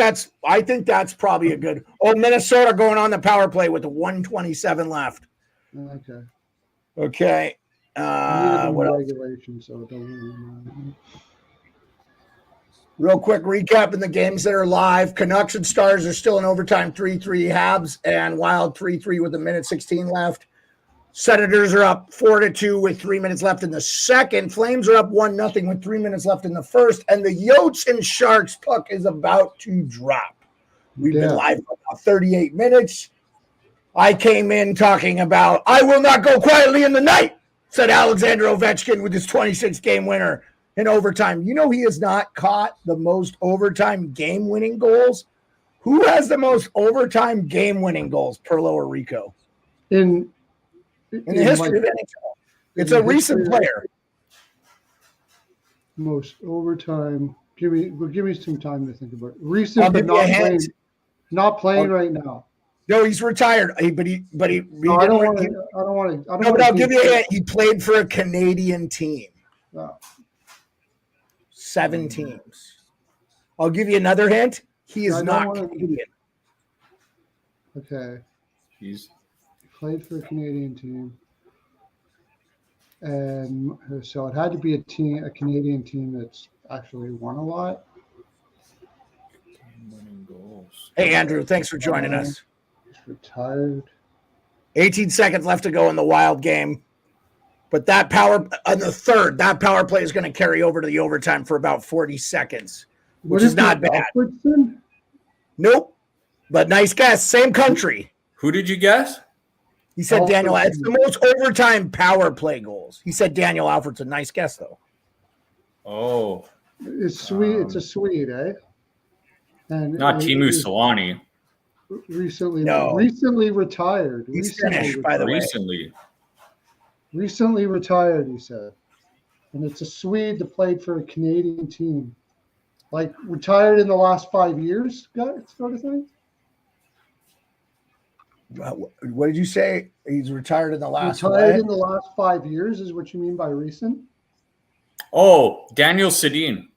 B: that's probably a good. Oh, Minnesota going on the power play with the 1:27 left. Okay. What else?
C: So don't
B: Real quick recap in the games that are live. Canucks and Stars are still in overtime 3-3. Habs and Wild 3-3 with 1:16 left. Senators are up 4-2 with 3 minutes left in the second. Flames are up 1-0 with 3 minutes left in the first. And the Yotes and Sharks puck is about to drop. We've been live for about 38 minutes. I came in talking about, I will not go quietly in the night, said Alexander Ovechkin with his 26-game winner in overtime. You know he has not caught the most overtime game-winning goals. Who has the most overtime game-winning goals, Pearlo or Rico? In the history of NHL. It's a recent player.
C: Most overtime. Give me some time to think about it. Recent, but not playing right now.
B: No, he's retired. But I'll give you a hint. He played for a Canadian team. 7 teams. I'll give you another hint. He is not Canadian.
C: Okay. He's played for a Canadian team. And so it had to be a Canadian team that's actually won a lot.
B: Hey, Andrew, thanks for joining us.
C: He's retired.
B: 18 seconds left to go in the Wild game. But that power play is going to carry over to the overtime for about 40 seconds, which is not bad.
C: Alfredson?
B: Nope. But nice guess. Same country.
D: Who did you guess?
B: He said Daniel. It's the most overtime power play goals. He said Daniel Alfredson. Nice guess, though.
D: Oh.
C: It's sweet. It's a Swede, eh? And
D: not Timu Solani.
C: Recently retired.
B: He's finished, by the way.
C: Recently retired, he said. And it's a Swede that played for a Canadian team. Like, retired in the last 5 years, sort of thing?
B: What did you say? He's retired in the last
C: in the last 5 years is what you mean by recent?
D: Oh, Daniel Sedin.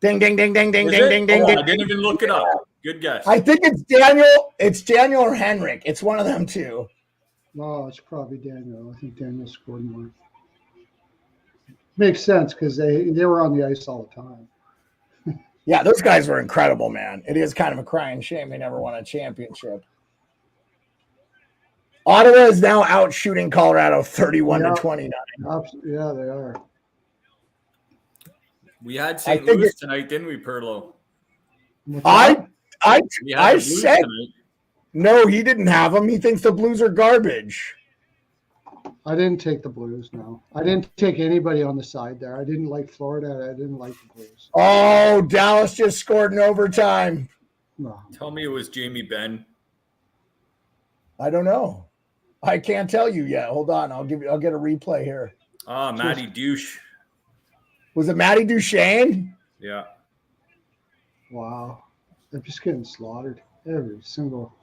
B: Ding, ding, ding, ding, ding,
D: Is
B: ding,
D: it?
B: ding, ding,
D: Oh,
B: ding.
D: I didn't even look it up. Good guess.
B: I think it's Daniel. It's Daniel or Henrik. It's one of them two.
C: No, it's probably Daniel. I think Daniel scored more. Makes sense because they were on the ice all the time.
B: Yeah, those guys were incredible, man. It is kind of a crying shame they never won a championship. Ottawa is now out shooting Colorado 31-29.
C: Yeah, they are.
D: We had St.
B: think
D: Louis tonight, didn't we, Pearlo?
B: I
D: We had the Blues
B: said
D: tonight.
B: no, he didn't have them. He thinks the Blues are garbage.
C: I didn't take the Blues, no. I didn't take anybody on the side there. I didn't like Florida. I didn't like the Blues.
B: Oh, Dallas just scored in overtime.
C: No.
D: Tell me it was Jamie Benn.
B: I don't know. I can't tell you yet. Hold on. I'll get a replay here.
D: Ah, Matty Douche.
B: Was it Matty Duchesne?
D: Yeah.
C: Wow. They're just getting slaughtered. Every single.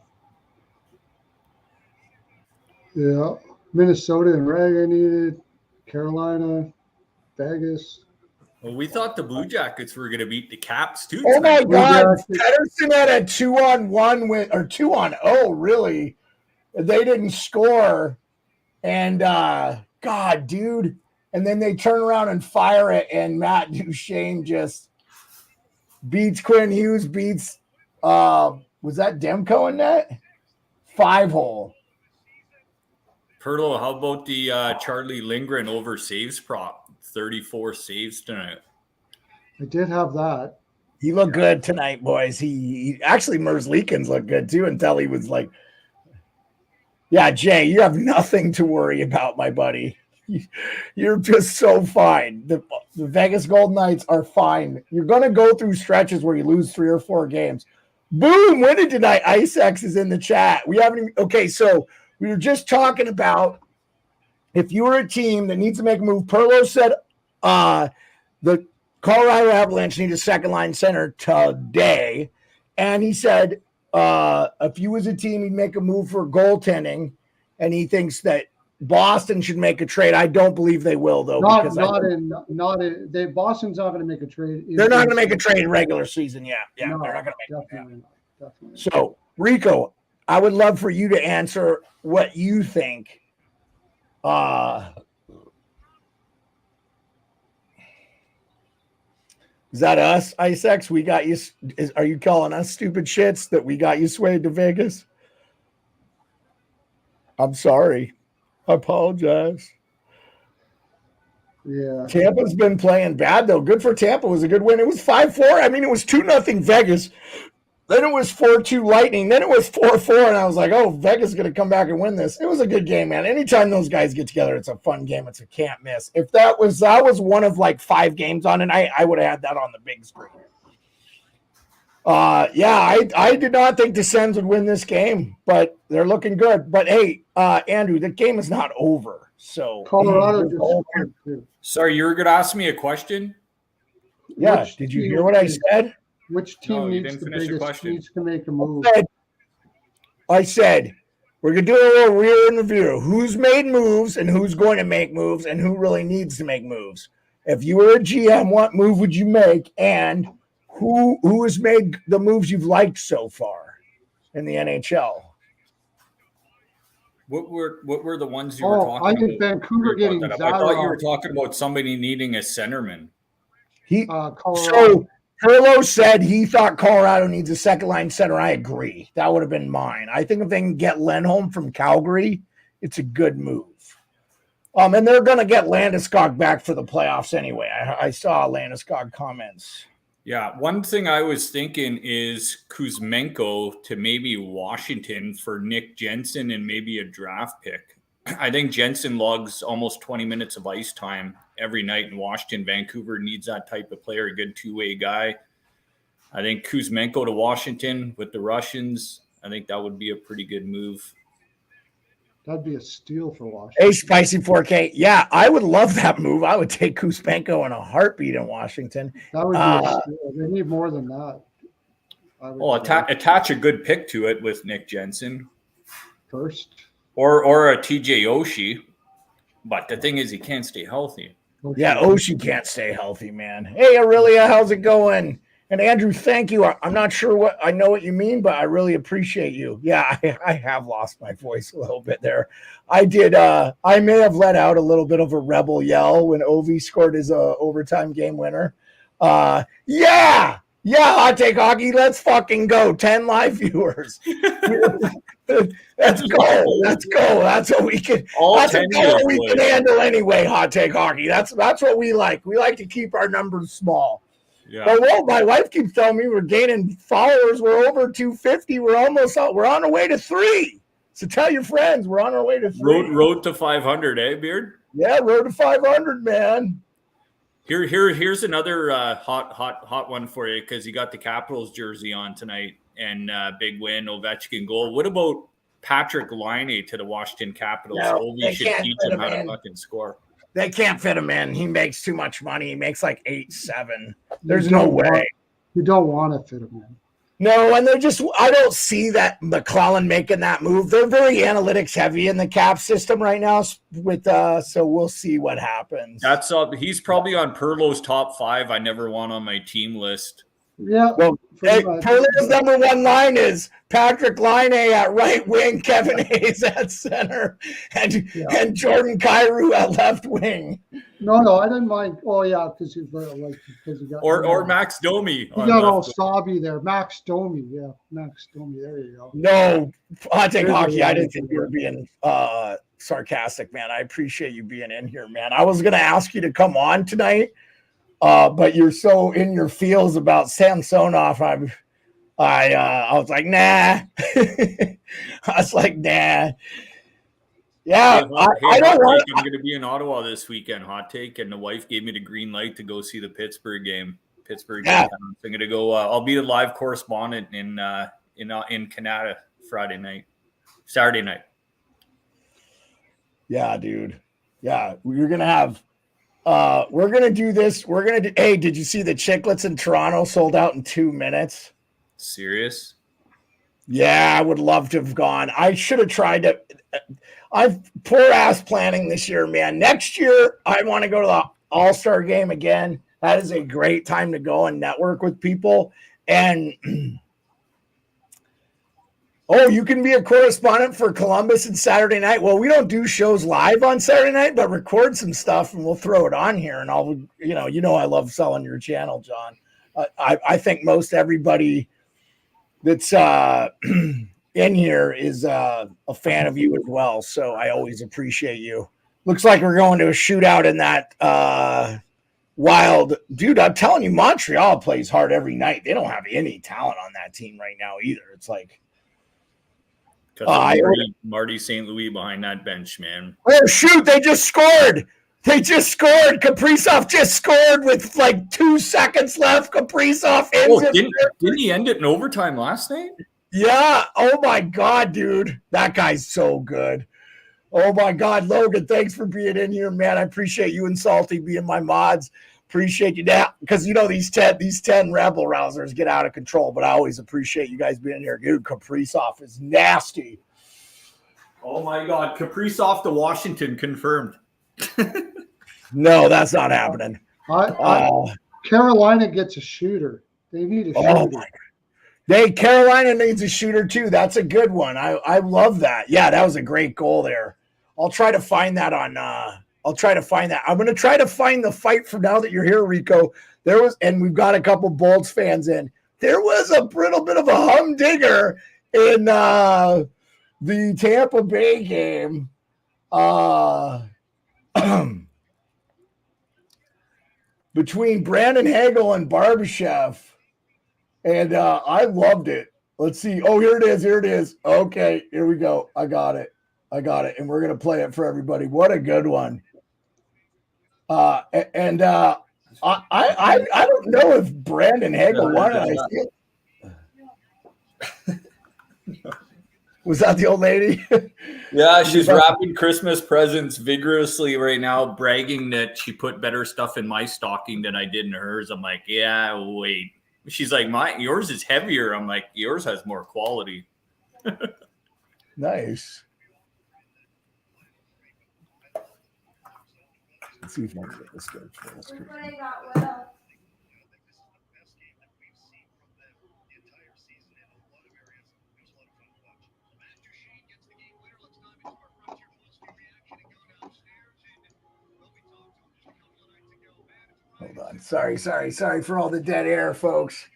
C: Yeah. Minnesota and Raga needed. Carolina, Vegas.
D: Well, we thought the Blue Jackets were going to beat the Caps too.
B: Oh my
D: tonight.
B: God. Pedersen had a 2-on-1 with, or 2-0, really. They didn't score. And God, dude. And then they turn around and fire it, and Matt Duchesne just beats Quinn Hughes, beats was that Demko in net? 5-hole.
D: Perlo, how about the Charlie Lindgren over saves prop? 34 saves tonight.
C: I did have that.
B: He looked good tonight, boys. He actually Merzlikins looked good too until he was like, yeah, Jay, you have nothing to worry about, my buddy. You're just so fine. The Vegas Golden Knights are fine. You're going to go through stretches where you lose 3 or 4 games. Boom, winning tonight. IceX is in the chat. We haven't even, okay, so we were just talking about if you were a team that needs to make a move. Perlo said the Colorado Avalanche need a second line center today. And he said if you was a team, he'd make a move for goaltending. And he thinks that Boston should make a trade. I don't believe they will, though.
C: Boston's not going to make a trade.
B: They're not going to make a trade in regular season. Yeah,
C: No,
B: they're not going to make
C: definitely not. Definitely.
B: So, Rico, I would love for you to answer what you think. Is that us, IceX? We got you. Are you calling us stupid shits that we got you swayed to Vegas? I'm sorry. I apologize.
C: Yeah.
B: Tampa's been playing bad, though. Good for Tampa. It was a good win. It was 5-4. I mean, it was 2-0 Vegas. Then it was 4-2 Lightning. Then it was 4-4, and I was like, oh, Vegas is going to come back and win this. It was a good game, man. Anytime those guys get together, it's a fun game. It's a can't miss. If that was one of like 5 games on tonight, I would have had that on the big screen. I did not think the Sens would win this game, but they're looking good. But hey, Andrew, the game is not over. So
C: Colorado just scored too.
D: Sorry, you were going to ask me a question?
B: Yeah, did you hear what I said?
C: Which team needs the biggest needs to make a move?
B: I said we're going to do a little rear review. Who's made moves and who's going to make moves and who really needs to make moves. If you were a GM, what move would you make? And who has made the moves you've liked so far in the NHL?
D: What were the ones you were talking about?
C: I think Vancouver getting
D: I thought you were talking about somebody needing a centerman.
B: So Perlo said he thought Colorado needs a second line center. I agree. That would have been mine. I think if they can get Lindholm from Calgary, it's a good move. And they're going to get Landeskog back for the playoffs anyway. I saw Landeskog comments.
D: Yeah, one thing I was thinking is Kuzmenko to maybe Washington for Nick Jensen and maybe a draft pick. I think Jensen logs almost 20 minutes of ice time every night in Washington. Vancouver needs that type of player, a good two-way guy. I think Kuzmenko to Washington with the Russians, I think that would be a pretty good move.
C: That'd be a steal for Washington.
B: Hey, Spicy 4K. Yeah, I would love that move. I would take Kuzmenko in a heartbeat in Washington.
C: That would be a steal. They need more than that.
D: Attach a good pick to it with Nick Jensen.
C: First.
D: Or a TJ Oshie. But the thing is, he can't stay healthy.
B: Yeah, Oshie can't stay healthy, man. Hey, Aurelia, how's it going? And Andrew, thank you. I'm not sure I know what you mean, but I really appreciate you. Yeah, I have lost my voice a little bit there. I did. I may have let out a little bit of a rebel yell when Ovi scored his overtime game winner. Yeah, hot take hockey. Let's fucking go. 10 live viewers. Let's go. That's what we can. That's what we can handle anyway. Hot take hockey. That's what we like. We like to keep our numbers small. Yeah. But well, my wife keeps telling me we're gaining followers. We're over 250. We're almost out. We're on our way to 3. So tell your friends we're on our way to 3.
D: Road to 500, eh, Beard?
B: Yeah, road to 500, man.
D: Here's another hot one for you because you got the Capitals jersey on tonight and big win, Ovechkin goal. What about Patrick Laine to the Washington Capitals?
B: No,
D: we should teach him how to fucking score.
B: They can't fit him in. He makes too much money. He makes like 8-7. There's no way.
C: You don't want to fit him in.
B: No, and I don't see that McClellan making that move. They're very analytics heavy in the cap system right now so we'll see what happens.
D: He's probably on Pearlo's top 5 I never want on my team list.
C: Yeah.
B: Well, Pearlo's number 1 line is Patrick Laine at right wing, Kevin Hayes at center, and Jordan Kyrou at left wing.
C: No, I didn't mind. Oh yeah, because he got
D: or Max Domi.
C: You got all sobby there. Max Domi, yeah, Max Domi. There you go.
B: No, hot take hockey. I didn't think you were being sarcastic, man. I appreciate you being in here, man. I was gonna ask you to come on tonight, but you're so in your feels about Samsonov. I was like, nah. I was like, nah. Yeah, I don't want.
D: I'm going to be in Ottawa this weekend. Hot take, and the wife gave me the green light to go see the Pittsburgh game.
B: Yeah.
D: So I'm going to go. I'll be the live correspondent in Canada Saturday night.
B: Yeah, dude. Yeah, we're gonna have. We're gonna do this. We're gonna do. Hey, did you see the Chiclets in Toronto sold out in 2 minutes?
D: Serious?
B: Yeah, I would love to have gone. I should have tried to. I've poor ass planning this year, man. Next year, I want to go to the All-Star game again. That is a great time to go and network with people. And you can be a correspondent for Columbus and Saturday night. Well, we don't do shows live on Saturday night, but record some stuff and we'll throw it on here. And I love selling your channel, John. I think most everybody that's in here is a fan of you as well. So I always appreciate you. Looks like we're going to a shootout in that wild. Dude, I'm telling you, Montreal plays hard every night. They don't have any talent on that team right now either. It's like
D: Marty St. Louis behind that bench, man.
B: Oh, shoot. They just scored. Kaprizov just scored with like 2 seconds left. Kaprizov ends it.
D: Didn't he end it in overtime last night?
B: Yeah. Oh, my God, dude. That guy's so good. Oh, my God. Logan, thanks for being in here, man. I appreciate you and Salty being my mods. Appreciate you now. Because, these 10 rebel rousers get out of control. But I always appreciate you guys being here. Dude, Kaprizov is nasty.
D: Oh, my God. Kaprizov to Washington confirmed.
B: No, that's not happening.
C: Carolina gets a shooter. They need a shooter.
B: Oh my God. Carolina needs a shooter too. That's a good one. I love that. Yeah, that was a great goal there. I'll try to find that on. I'm going to try to find the fight for now that you're here, Rico. And we've got a couple Bolts fans in. There was a little bit of a humdinger in the Tampa Bay game. Between Brandon Hagel and Barbashev, and I loved it. Let's see. Oh, here it is. Okay, here we go. I got it, and we're gonna play it for everybody. What a good one. I don't know if Brandon Hagel won it. Was that the old lady?
D: Yeah, she's wrapping Christmas presents vigorously right now, bragging that she put better stuff in my stocking than I did in hers. I'm like, yeah, wait. She's like, yours is heavier. I'm like, yours has more quality.
B: Nice. Let's see if I can get this good full screen. Hold on. Sorry for all the dead air, folks.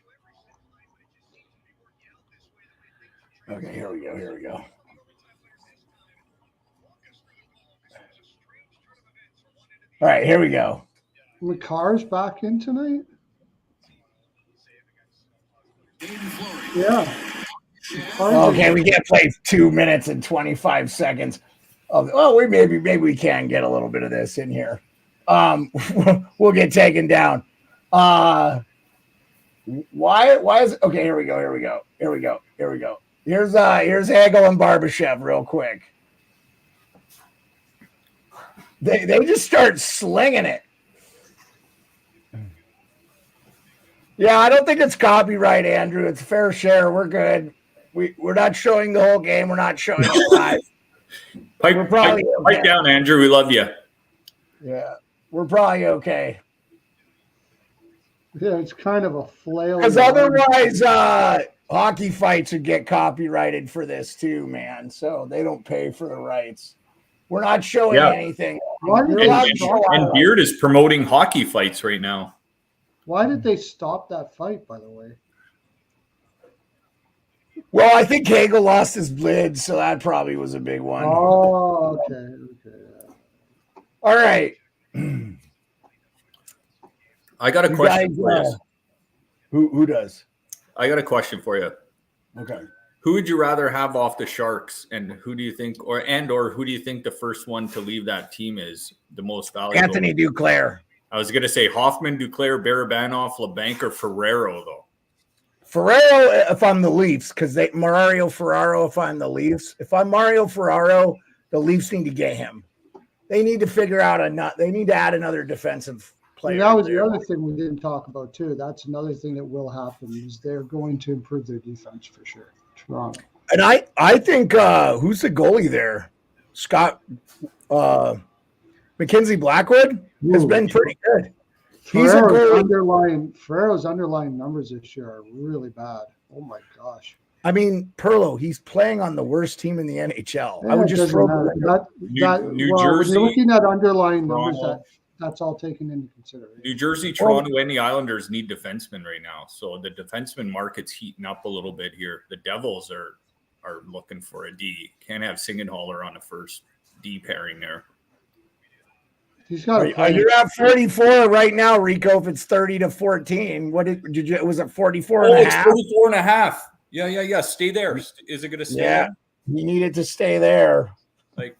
B: Okay, here we go. All right, here we go.
C: McCarr's back in tonight? Yeah.
B: Okay, we can't play 2 minutes and 25 seconds of. Oh, maybe we can get a little bit of this in here. We'll get taken down. Why is okay? Here we go. Here's Hagel and Barbashev real quick. They just start slinging it. Yeah, I don't think it's copyright, Andrew. It's fair share. We're good. We're not showing the whole game. We're not showing it live.
D: Pipe down, Andrew. We love you.
B: Yeah, we're probably okay.
C: Yeah, it's kind of a flail.
B: Because otherwise, hockey fights would get copyrighted for this too, man. So they don't pay for the rights. We're not showing anything.
D: And Beard is promoting hockey fights right now.
C: Why did they stop that fight, by the way?
B: Well, I think Hagel lost his lid, so that probably was a big one.
C: Oh, okay.
B: All right.
D: I got a question for you.
B: Who does?
D: I got a question for you.
B: Okay.
D: Who would you rather have off the Sharks, and who do you think, or who do you think the first one to leave that team is the most valuable?
B: Anthony Duclair.
D: I was going to say Hoffman, Duclair, Barabanov, LeBanc, or Ferrero, though.
B: Ferrero, if I'm the Leafs, because Mario Ferraro, if I'm the Leafs. If I'm Mario Ferraro, the Leafs need to get him. They need to figure out they need to add another defensive player.
C: And that was the other thing we didn't talk about too. That's another thing that will happen is they're going to improve their defense for sure. Toronto.
B: And I think who's the goalie there? Scott Mackenzie Blackwood has been pretty good.
C: Ferrero's underlying numbers this year are really bad. Oh my gosh.
B: I mean, Pearlo, he's playing on the worst team in the NHL.
C: Yeah,
B: I would just throw
D: New Jersey.
C: When you're looking at underlying numbers, that's all taken into consideration.
D: New Jersey, Toronto, and the Islanders need defensemen right now. So the defenseman market's heating up a little bit here. The Devils are looking for a D. Can't have Sigenhaler on the first D pairing there.
C: He's got.
B: You're at 44 right now, Rico. If it's 30-14, what did you? Was it 44 and a half?
D: It's 44 and a half. Yeah. Stay there. Is it going to stay?
B: Yeah, you needed to stay there.
D: Like,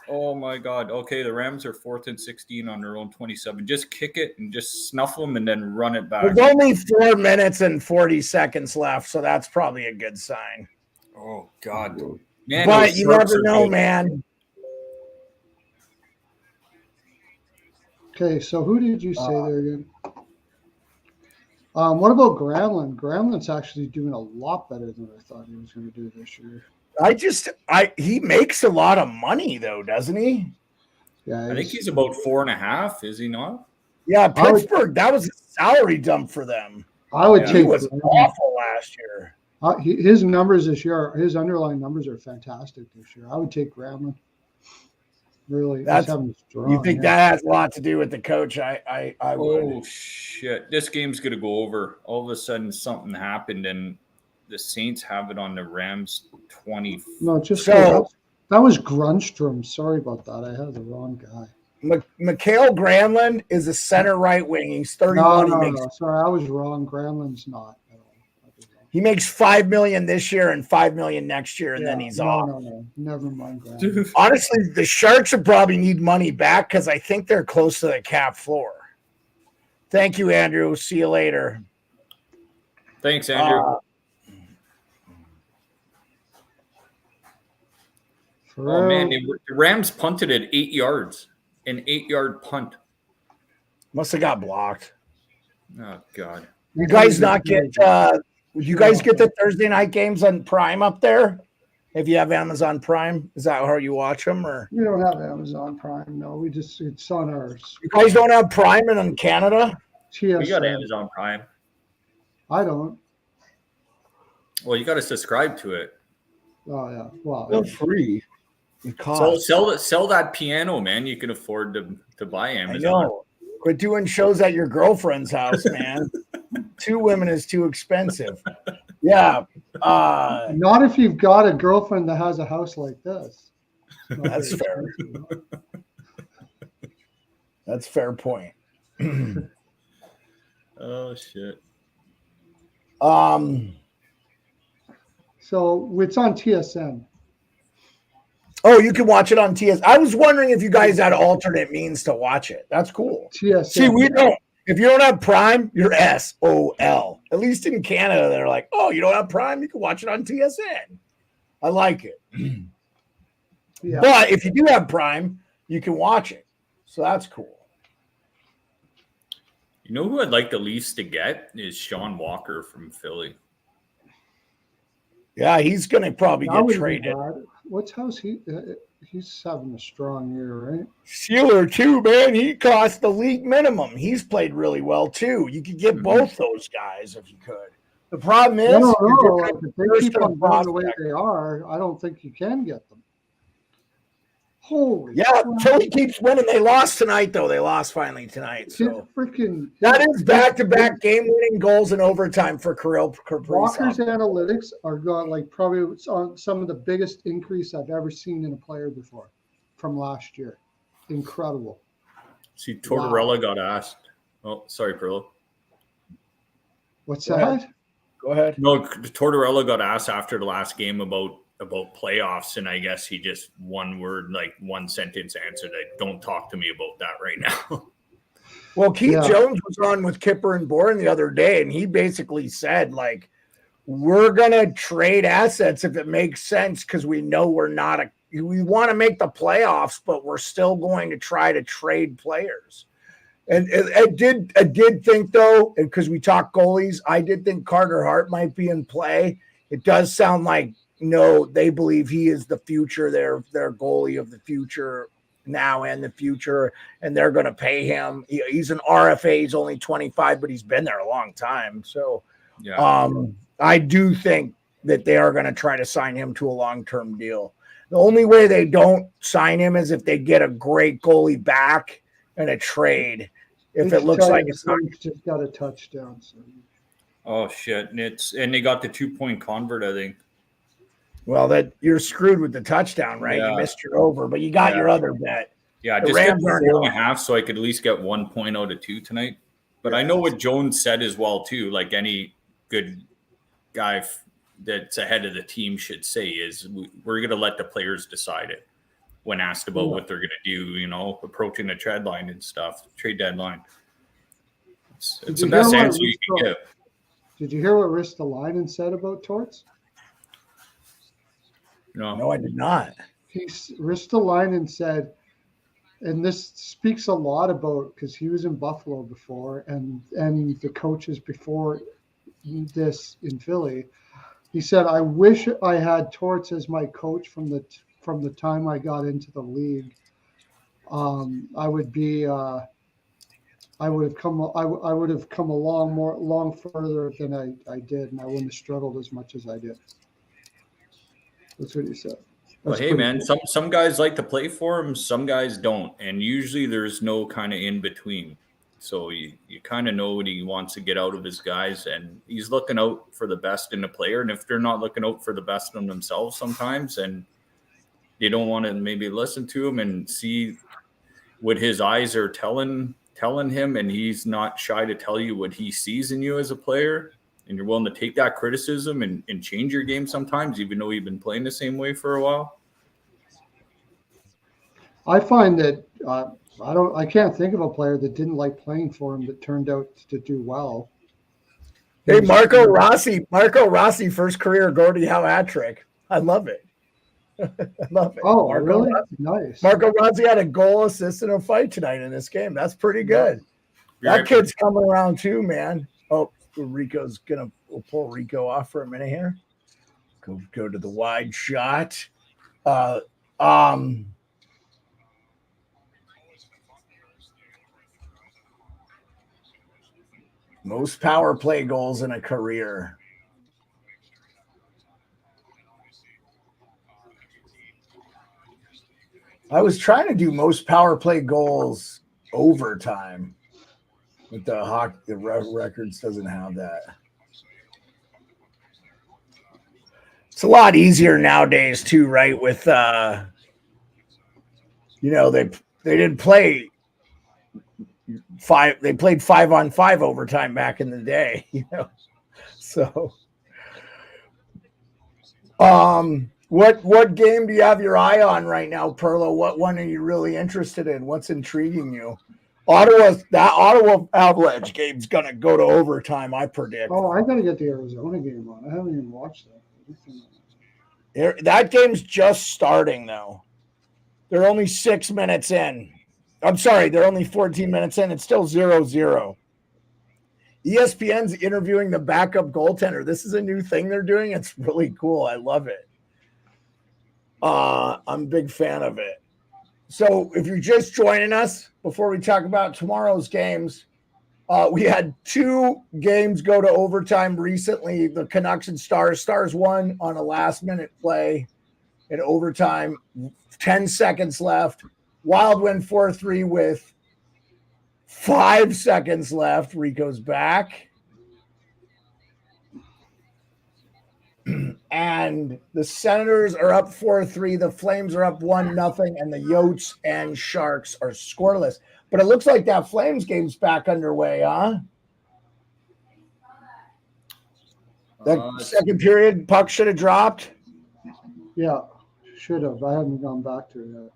D: oh my God. Okay, the Rams are 4th and 16 on their own 27. Just kick it and just snuff them and then run it back.
B: There's only 4 minutes and 40 seconds left, so that's probably a good sign.
D: Oh God, man!
B: But you never know, man.
C: Okay, so who did you say there again? What about Granlund? Granlund's actually doing a lot better than I thought he was going to do this year.
B: He makes a lot of money though, doesn't he?
C: Yeah,
D: I think he's about 4.5. Is he not?
B: Yeah, Pittsburgh. That was a salary dump for them.
C: I would take.
B: He was awful last year.
C: His numbers this year, his underlying numbers are fantastic this year. I would take Granlund. Really,
B: you think that has a lot to do with the coach? I would.
D: Oh shit! This game's gonna go over. All of a sudden, something happened, and the Saints have it on the Rams 20.
C: No, just that was Grunstrom. Sorry about that. I had the wrong guy.
B: Mikael Granlund is a center right wing. He's 31.
C: No. Sorry, I was wrong. Granlund's not.
B: He makes $5 million this year and $5 million next year, and then he's off.
C: No, never mind. Granlund.
B: Honestly, the Sharks would probably need money back because I think they're close to the cap floor. Thank you, Andrew. See you later.
D: Thanks, Andrew. Oh man, the Rams punted at 8 yards, an 8-yard punt.
B: Must have got blocked.
D: Oh God!
B: You guys not get? Would you guys get the Thursday night games on Prime up there? If you have Amazon Prime, is that how you watch them? Or
C: We don't have Amazon Prime. No, it's on ours.
B: you guys don't have Prime in Canada?
C: TSN.
D: We got Amazon Prime.
C: I don't.
D: Well, you got to subscribe to it.
C: Oh yeah. Well,
B: They're free.
D: So sell that piano, man. You can afford to buy Amazon.
B: I know. Quit doing shows at your girlfriend's house, man. 2 women is too expensive. Yeah.
C: not if you've got a girlfriend that has a house like this.
B: That's fair. That's fair point.
D: Oh shit.
C: So it's on TSN.
B: Oh, you can watch it on TS. I was wondering if you guys had alternate means to watch it. That's cool.
C: TSN.
B: See, we don't. If you don't have Prime, you're SOL. At least in Canada, they're like, oh, you don't have Prime? You can watch it on TSN. I like it.
C: Yeah.
B: But if you do have Prime, you can watch it. So that's cool.
D: You know who I'd like the Leafs to get is Sean Walker from Philly.
B: Yeah, he's going to probably
C: That
B: get
C: wouldn't be
B: traded.
C: bad. How's he? He's having a strong year, right?
B: Sealer, too, man. He cost the league minimum. He's played really well, too. You could get both those guys if you could. The problem is,
C: No. If they keep
B: first-round
C: on going the way
B: prospect.
C: they are, I don't think you can get them. Holy
B: Yeah,
C: crap.
B: Philly keeps winning. They lost tonight, though. They lost finally tonight. So
C: Freaking
B: that is back-to-back game-winning goals in overtime for
C: Walker's
B: Kaprizov.
C: analytics are got like probably on some of the biggest increase I've ever seen in a player before from last year. Incredible.
D: See, Tortorella got asked. Oh, sorry, Pearlo.
C: What's
B: Go
C: that?
B: ahead. Go ahead.
D: No, Tortorella got asked after the last game about playoffs, and I guess he just one sentence answered, don't talk to me about that right now.
B: Well, Keith
C: Yeah.
B: Jones was on with Kipper and Bourne the other day, and he basically said, like, we're going to trade assets if it makes sense because we know we want to make the playoffs, but we're still going to try to trade players. And I did think, though, because we talk goalies, I did think Carter Hart might be in play. It does sound like, no, they believe he is the future, their goalie of the future now and the future, and they're going to pay him. He's an RFA. He's only 25, but he's been there a long time. So
D: Yeah.
B: I do think that they are going to try to sign him to a long-term deal. The only way they don't sign him is if they get a great goalie back in a trade. If it looks like it's not.
C: Just got a touchdown. So.
D: Oh shit! And they got the 2-point convert, I think.
B: Well, that you're screwed with the touchdown, right?
D: Yeah.
B: You missed your over, but you got your other bet.
D: Yeah,
B: The
D: just get
B: Rams aren't
D: 4.5 so I could at least get 1 point out of 2 tonight. But I know what Jones said as well too. Like any good guy that's ahead of the team should say is we're going to let the players decide it when asked about what they're going to do. Approaching the trade deadline. It's the best answer you can give.
C: Did you hear what Ristolainen said about Torts?
B: No, I did not.
C: Ristolainen said, and this speaks a lot about because he was in Buffalo before and the coaches before this in Philly. He said, "I wish I had Torts as my coach from the time I got into the league. I would have come a long further than I did, and I wouldn't have struggled as much as I did." That's what he said.
D: Well, hey, man, some guys like to play for him, some guys don't. And usually there's no kind of in between. So you kind of know what he wants to get out of his guys. And he's looking out for the best in the player. And if they're not looking out for the best in themselves sometimes, and you don't want to maybe listen to him and see what his eyes are telling him, and he's not shy to tell you what he sees in you as a player, and you're willing to take that criticism and change your game sometimes, even though you've been playing the same way for a while.
C: I find that I can't think of a player that didn't like playing for him that turned out to do well.
B: Hey, Marco Rossi, first career Gordie Howe hat trick. I love it. I love it.
C: Oh,
B: Marco
C: really?
B: Rossi.
C: Nice.
B: Marco Rossi had a goal, assist, and a fight tonight in this game. That's pretty good. That kid's coming around too, man. Oh, we'll pull Rico off for a minute here. Go to the wide shot. Most power play goals in a career. I was trying to do most power play goals overtime, but the records doesn't have that. It's a lot easier nowadays too, right? With they didn't play five. They played 5-on-5 overtime back in the day, So, what game do you have your eye on right now, Pearlo? What one are you really interested in? What's intriguing you? Ottawa Avalanche game's gonna go to overtime, I predict.
C: Oh, I gotta get the Arizona game on. I haven't even watched that.
B: That game's just starting though. They're only 6 minutes in. I'm sorry, they're only 14 minutes in. It's still 0-0. ESPN's interviewing the backup goaltender. This is a new thing they're doing. It's really cool. I love it. I'm a big fan of it. So if you're just joining us, before we talk about tomorrow's games, we had 2 games go to overtime recently. The Canucks and Stars. Stars won on a last-minute play in overtime. 10 seconds left. Wild win 4-3 with 5 seconds left. Rico's back. And the Senators are up 4-3. The Flames are up 1-0. And the Yotes and Sharks are scoreless. But it looks like that Flames game's back underway, huh? That second period, puck should have dropped.
C: Yeah, should have. I haven't gone back to it yet.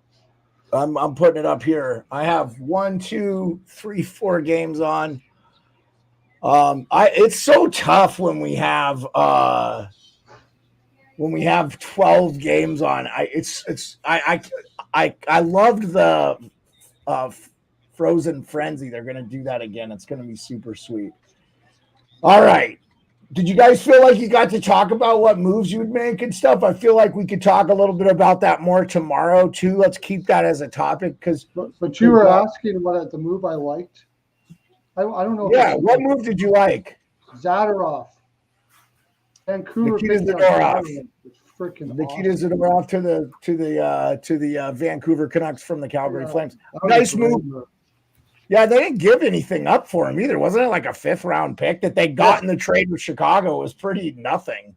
B: I'm putting it up here. I have 1, 2, 3, 4 games on. It's so tough when we have 12 games on. I loved the Frozen Frenzy. They're gonna do that again. It's gonna be super sweet. All right. Did you guys feel like you got to talk about what moves you would make and stuff? I feel like we could talk a little bit about that more tomorrow too. Let's keep that as a topic
C: but you were asking what the move I liked. I don't know.
B: Yeah, what move did you like?
C: Zadorov. Vancouver.
B: Nikita Zadorov.
C: Freaking
B: Nikita Zadorov to the Vancouver Canucks from the Calgary Flames.
C: Nice
B: move. Yeah, they didn't give anything up for him either. Wasn't it like a 5th round pick that they got in the trade with Chicago? It was pretty nothing.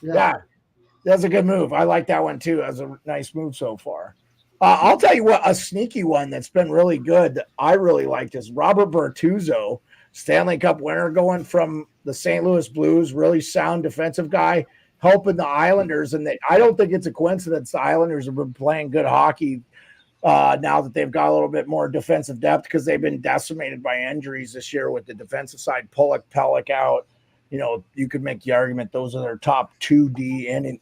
B: Yeah, that's a good move. I like that one too. As a nice move so far. I'll tell you what, a sneaky one that's been really good that I really liked is Robert Bertuzzo, Stanley Cup winner, going from the St. Louis Blues, really sound defensive guy, helping the Islanders. And I don't think it's a coincidence the Islanders have been playing good hockey now that they've got a little bit more defensive depth because they've been decimated by injuries this year with the defensive side, Pelech out. You could make the argument those are their top 2D and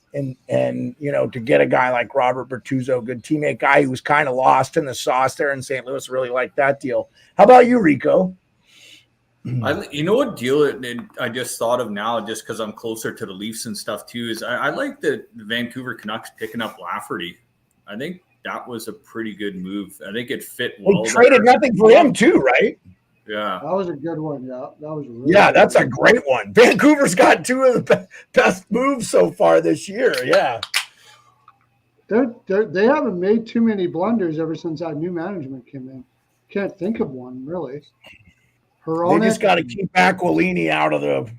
B: to get a guy like Robert Bertuzzo, good teammate guy who was kind of lost in the sauce there in St. Louis, really liked that deal. How about you, Rico?
D: What deal I just thought of now, just because I'm closer to the Leafs and stuff too, is I like the Vancouver Canucks picking up Lafferty. I think that was a pretty good move. I think it fit well.
B: They traded nothing for him too, right?
C: Yeah, that was a good one. Yeah, that was
B: that's a great one. Vancouver's got 2 of the best moves so far this year. Yeah,
C: they haven't made too many blunders ever since that new management came in. Can't think of one really.
B: They just got to keep Aquilini out of the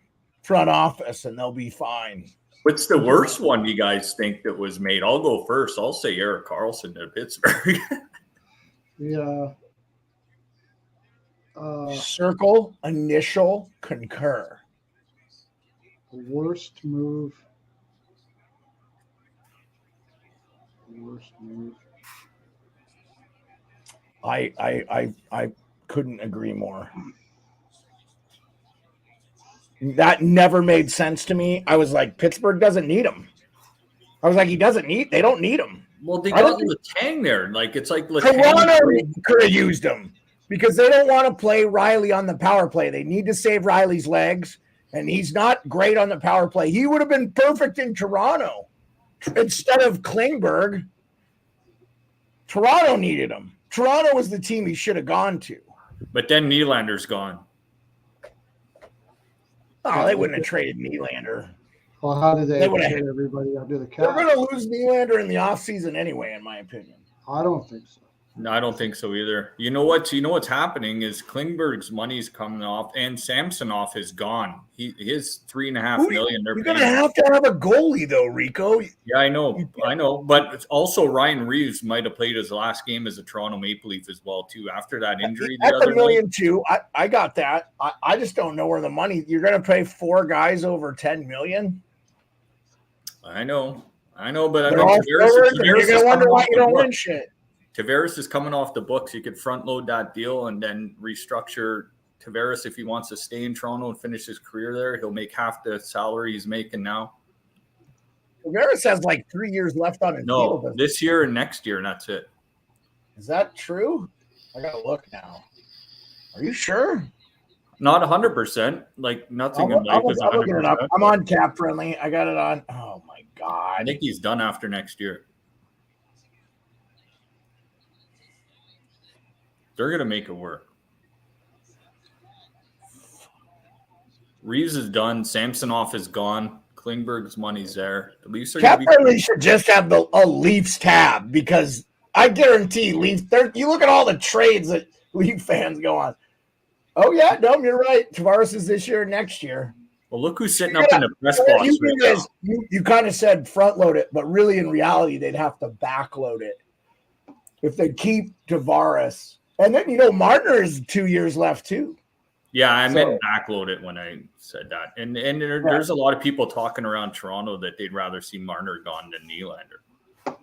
B: front office, and they'll be fine.
D: What's the worst one you guys think that was made? I'll go first. I'll say Erik Karlsson to Pittsburgh.
C: Yeah.
B: Circle, initial, concur.
C: Worst move.
B: I couldn't agree more. That never made sense to me. I was like, Pittsburgh doesn't need him. I was like, they don't need him.
D: Well, they got Letang there. Like, it's like
B: Toronto could have used him because they don't want to play Riley on the power play. They need to save Riley's legs. And he's not great on the power play. He would have been perfect in Toronto instead of Klingberg. Toronto needed him. Toronto was the team he should have gone to.
D: But then Nylander's gone.
B: Oh, they wouldn't have traded Nylander.
C: Well, how did they
B: would've-
C: get everybody under the
B: They're
C: cap?
B: going to lose Nylander in the offseason anyway, in my opinion.
C: I don't think so.
D: No, I don't think so either. You know what's happening is Klingberg's money's coming off, and Samsonov is gone. His $3.5 million.
B: You're going to have a goalie though, Rico.
D: Yeah, I know. But also Ryan Reeves might have played his last game as a Toronto Maple Leaf as well too after that injury.
B: That's $1 million too. I got that. I just don't know where the money. You're going to pay 4 guys over $10 million.
D: I know. But I mean,
B: They're all forwards, and you're going to wonder why you don't win shit.
D: Tavares is coming off the books. You could front load that deal and then restructure Tavares if he wants to stay in Toronto and finish his career there. He'll make half the salary he's making now.
B: Tavares has like 3 years left on his deal.
D: No, this year and next year, and that's it.
B: Is that true? I got to look now. Are you sure?
D: Not 100%. Like nothing in life is 100%.
B: I'm on Cap Friendly. I got it on. Oh my God.
D: I think he's done after next year. They're going to make it work. Reeves is done. Samsonov is gone. Klingberg's money's there. The Leafs are
B: Cap Friendly should just have a Leafs tab because I guarantee Leafs. You look at all the trades that Leaf fans go on. Oh yeah, no, you're right. Tavares is this year, next year.
D: Well, look who's sitting up in the press box.
B: You kind of said front load it, but really in reality they'd have to back load it if they keep Tavares. And then Marner is 2 years left too.
D: Yeah, I meant backload it when I said that. And there's a lot of people talking around Toronto that they'd rather see Marner gone than Nylander.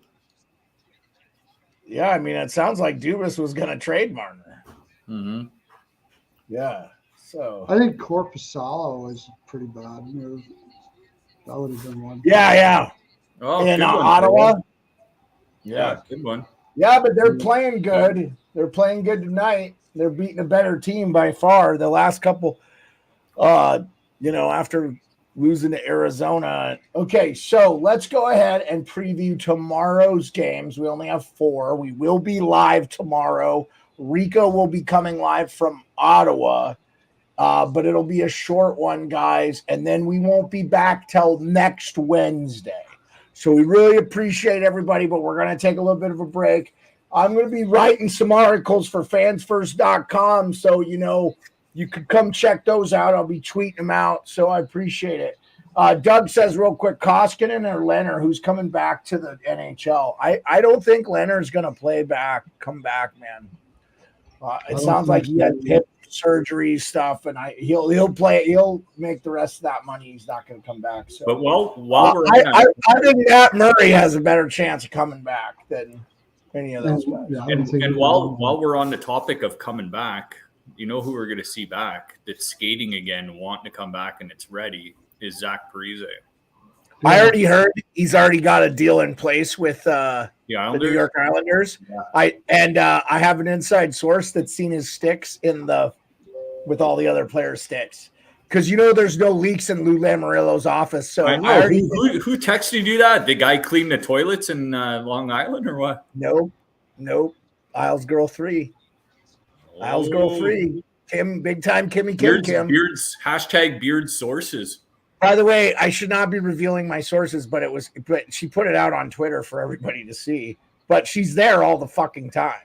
B: Yeah, I mean, it sounds like Dubas was going to trade Marner.
D: Mm-hmm.
B: Yeah, so.
C: I think Korpisalo was a pretty bad move. That would have been one.
B: Yeah.
D: Oh,
B: in Ottawa?
D: Yeah, good one.
B: Yeah, but they're playing good. They're playing good tonight. They're beating a better team by far. The last couple, after losing to Arizona. Okay, so let's go ahead and preview tomorrow's games. We only have 4. We will be live tomorrow. Rico will be coming live from Ottawa, but it'll be a short one, guys. And then we won't be back till next Wednesday. So we really appreciate everybody, but we're going to take a little bit of a break. I'm going to be writing some articles for fansfirst.com, so, you could come check those out. I'll be tweeting them out, so I appreciate it. Doug says real quick, Koskinen or Leonard, who's coming back to the NHL? I don't think Leonard's going to come back, man. It sounds like he had hip surgery stuff, and he'll play. He'll make the rest of that money. He's not going to come back. So,
D: but while we're
B: I think Matt Murray has a better chance of coming back than any of those guys.
C: Yeah,
D: and while we're on the topic of coming back, who we're going to see back that's skating again, wanting to come back, and it's ready is Zach Parise.
B: I already heard he's already got a deal in place with the New York Islanders. Yeah. I have an inside source that's seen his sticks with all the other players' sticks. Because there's no leaks in Lou Lamoriello's office. So
D: who texted you that? The guy cleaned the toilets in Long Island or what?
B: Nope. Isles Girl 3. Isles Girl 3. Kim, big time Kimmy Kim.
D: Beard sources.
B: By the way, I should not be revealing my sources, but she put it out on Twitter for everybody to see. But she's there all the fucking time.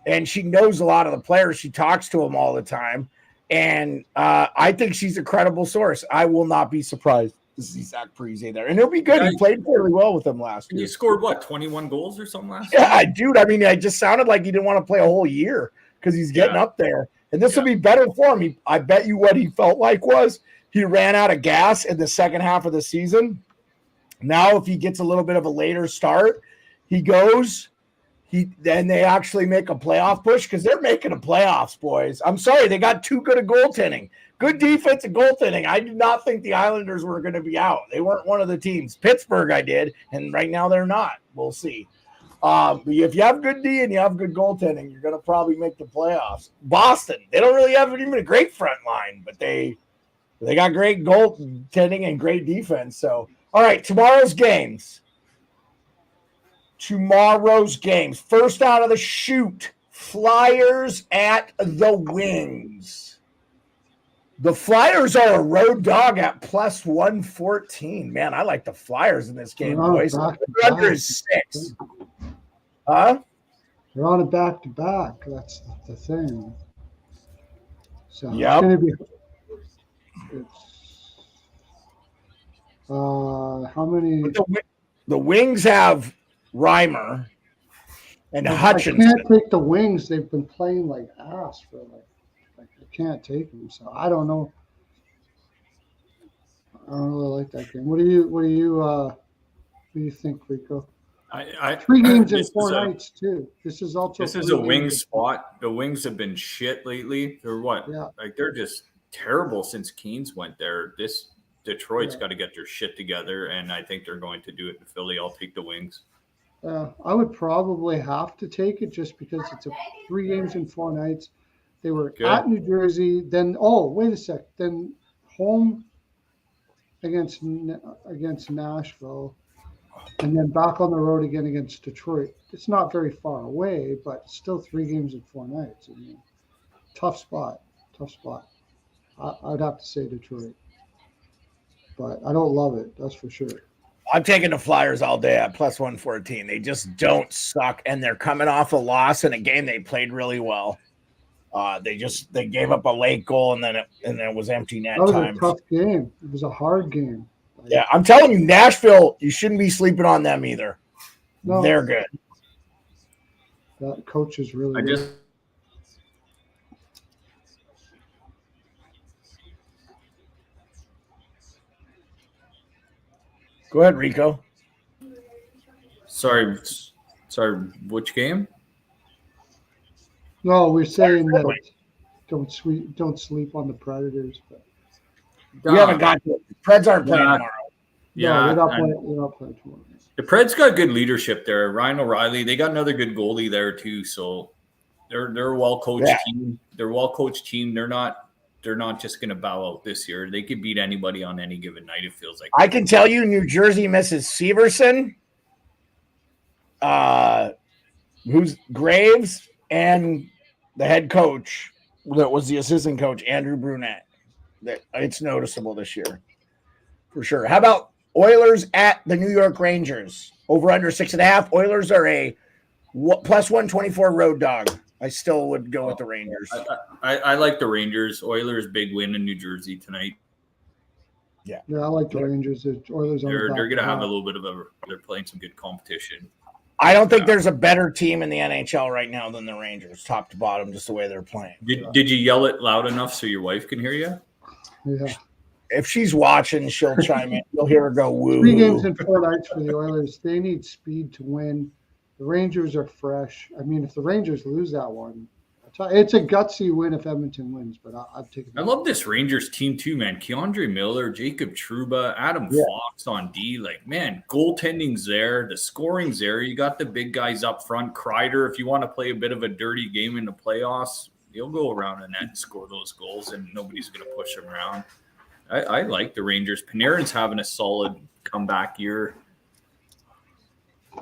B: And she knows a lot of the players. She talks to them all the time. And I think she's a credible source. I will not be surprised to see Zach Parise there. And he'll be good. He played fairly well with them last year.
D: He scored, 21 goals or something last
B: year? Yeah, dude. I mean, it just sounded like he didn't want to play a whole year because he's getting up there. And this will be better for him. I bet you what he felt like was he ran out of gas in the second half of the season. Now, if he gets a little bit of a later start, he goes – then they actually make a playoff push because they're making the playoffs, boys. I'm sorry, they got too good at goaltending. Good defense and goaltending. I did not think the Islanders were going to be out. They weren't one of the teams. Pittsburgh, I did, and right now they're not. We'll see. But if you have good D and you have good goaltending, you're going to probably make the playoffs. Boston, they don't really have even a great front line, but they They got great goaltending and great defense. So, all right, tomorrow's games. First out of the chute, Flyers at the Wings. The Flyers are a road dog at plus 114. Man, I like the Flyers in this game, boys. Under is 6. Huh?
C: They're on a back-to-back. That's the thing. So
B: Yep.
C: it's going to be. How many?
B: The Wings have Reimer and Hutchinson.
C: I can't take the Wings. They've been playing like ass for I can't take them. So I don't know. I don't really like that game. What do you think, Rico? 3 games in 4 nights too. This is
D: a wing spot. The Wings have been shit lately. They're what?
C: Yeah.
D: Like they're just terrible since Keens went there. This Detroit's got to get their shit together, and I think they're going to do it in Philly. I'll take the Wings.
C: I would probably have to take it just because it's 3 games in 4 nights. They were at New Jersey, then wait a sec, then home against Nashville, and then back on the road again against Detroit. It's not very far away, but still 3 games in 4 nights. I mean, tough spot. I'd have to say Detroit, but I don't love it. That's for sure.
B: I'm taking the Flyers all day at plus 114. They just don't suck, and they're coming off a loss in a game they played really well. They gave up a late goal, and then it was empty net time.
C: That was a tough game. It was a hard game.
B: Yeah, I'm telling you, Nashville, you shouldn't be sleeping on them either. No, they're good.
C: That coach is really good.
B: Go ahead, Rico.
D: Sorry, which game?
C: No, we're saying that don't sleep on the Predators. But
B: we haven't got to it. The Preds aren't playing tomorrow.
D: Yeah,
C: no, they're not playing tomorrow.
D: The Preds got good leadership there. Ryan O'Reilly, they got another good goalie there too. So they're a well-coached team. They're a well-coached team. They're not just going to bow out this year. They could beat anybody on any given night, it feels like.
B: I can tell you New Jersey misses Severson, who's Graves, and the head coach that was the assistant coach, Andrew Brunette. It's noticeable this year, for sure. How about Oilers at the New York Rangers? Over under 6.5. Oilers are a plus 124 road dog. I still would go with the Rangers.
D: I like the Rangers. Oilers big win in New Jersey tonight.
C: Yeah, I like the Rangers. The Oilers
D: they're going to have a little bit of they're playing some good competition.
B: I don't think there's a better team in the NHL right now than the Rangers, top to bottom, just the way they're playing.
D: Did you yell it loud enough so your wife can hear you?
C: Yeah.
B: If she's watching, she'll chime in. You'll hear her go woo.
C: 3 games in 4 nights for the Oilers. They need speed to win. The Rangers are fresh. I mean, if the Rangers lose that one, it's a gutsy win if Edmonton wins, but I'd take it.
D: I love this Rangers team too, man. Keandre Miller, Jacob Trouba, Adam Fox on D. Like, man, goaltending's there. The scoring's there. You got the big guys up front. Kreider, if you want to play a bit of a dirty game in the playoffs, he'll go around the net and score those goals, and nobody's going to push him around. I like the Rangers. Panarin's having a solid comeback year.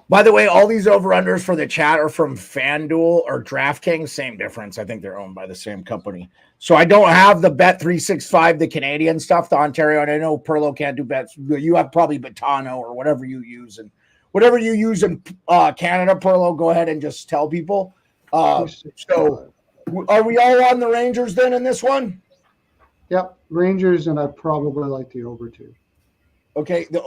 B: By the way, all these over-unders for the chat are from FanDuel or DraftKings. Same difference. I think they're owned by the same company. So I don't have the Bet365, the Canadian stuff, the Ontario. And I know Pearlo can't do bets. You have probably Betano or whatever you use. And whatever you use in Canada, Pearlo, go ahead and just tell people. So are we all on the Rangers then in this one?
C: Yep, Rangers, and I probably like the over too.
B: Okay, the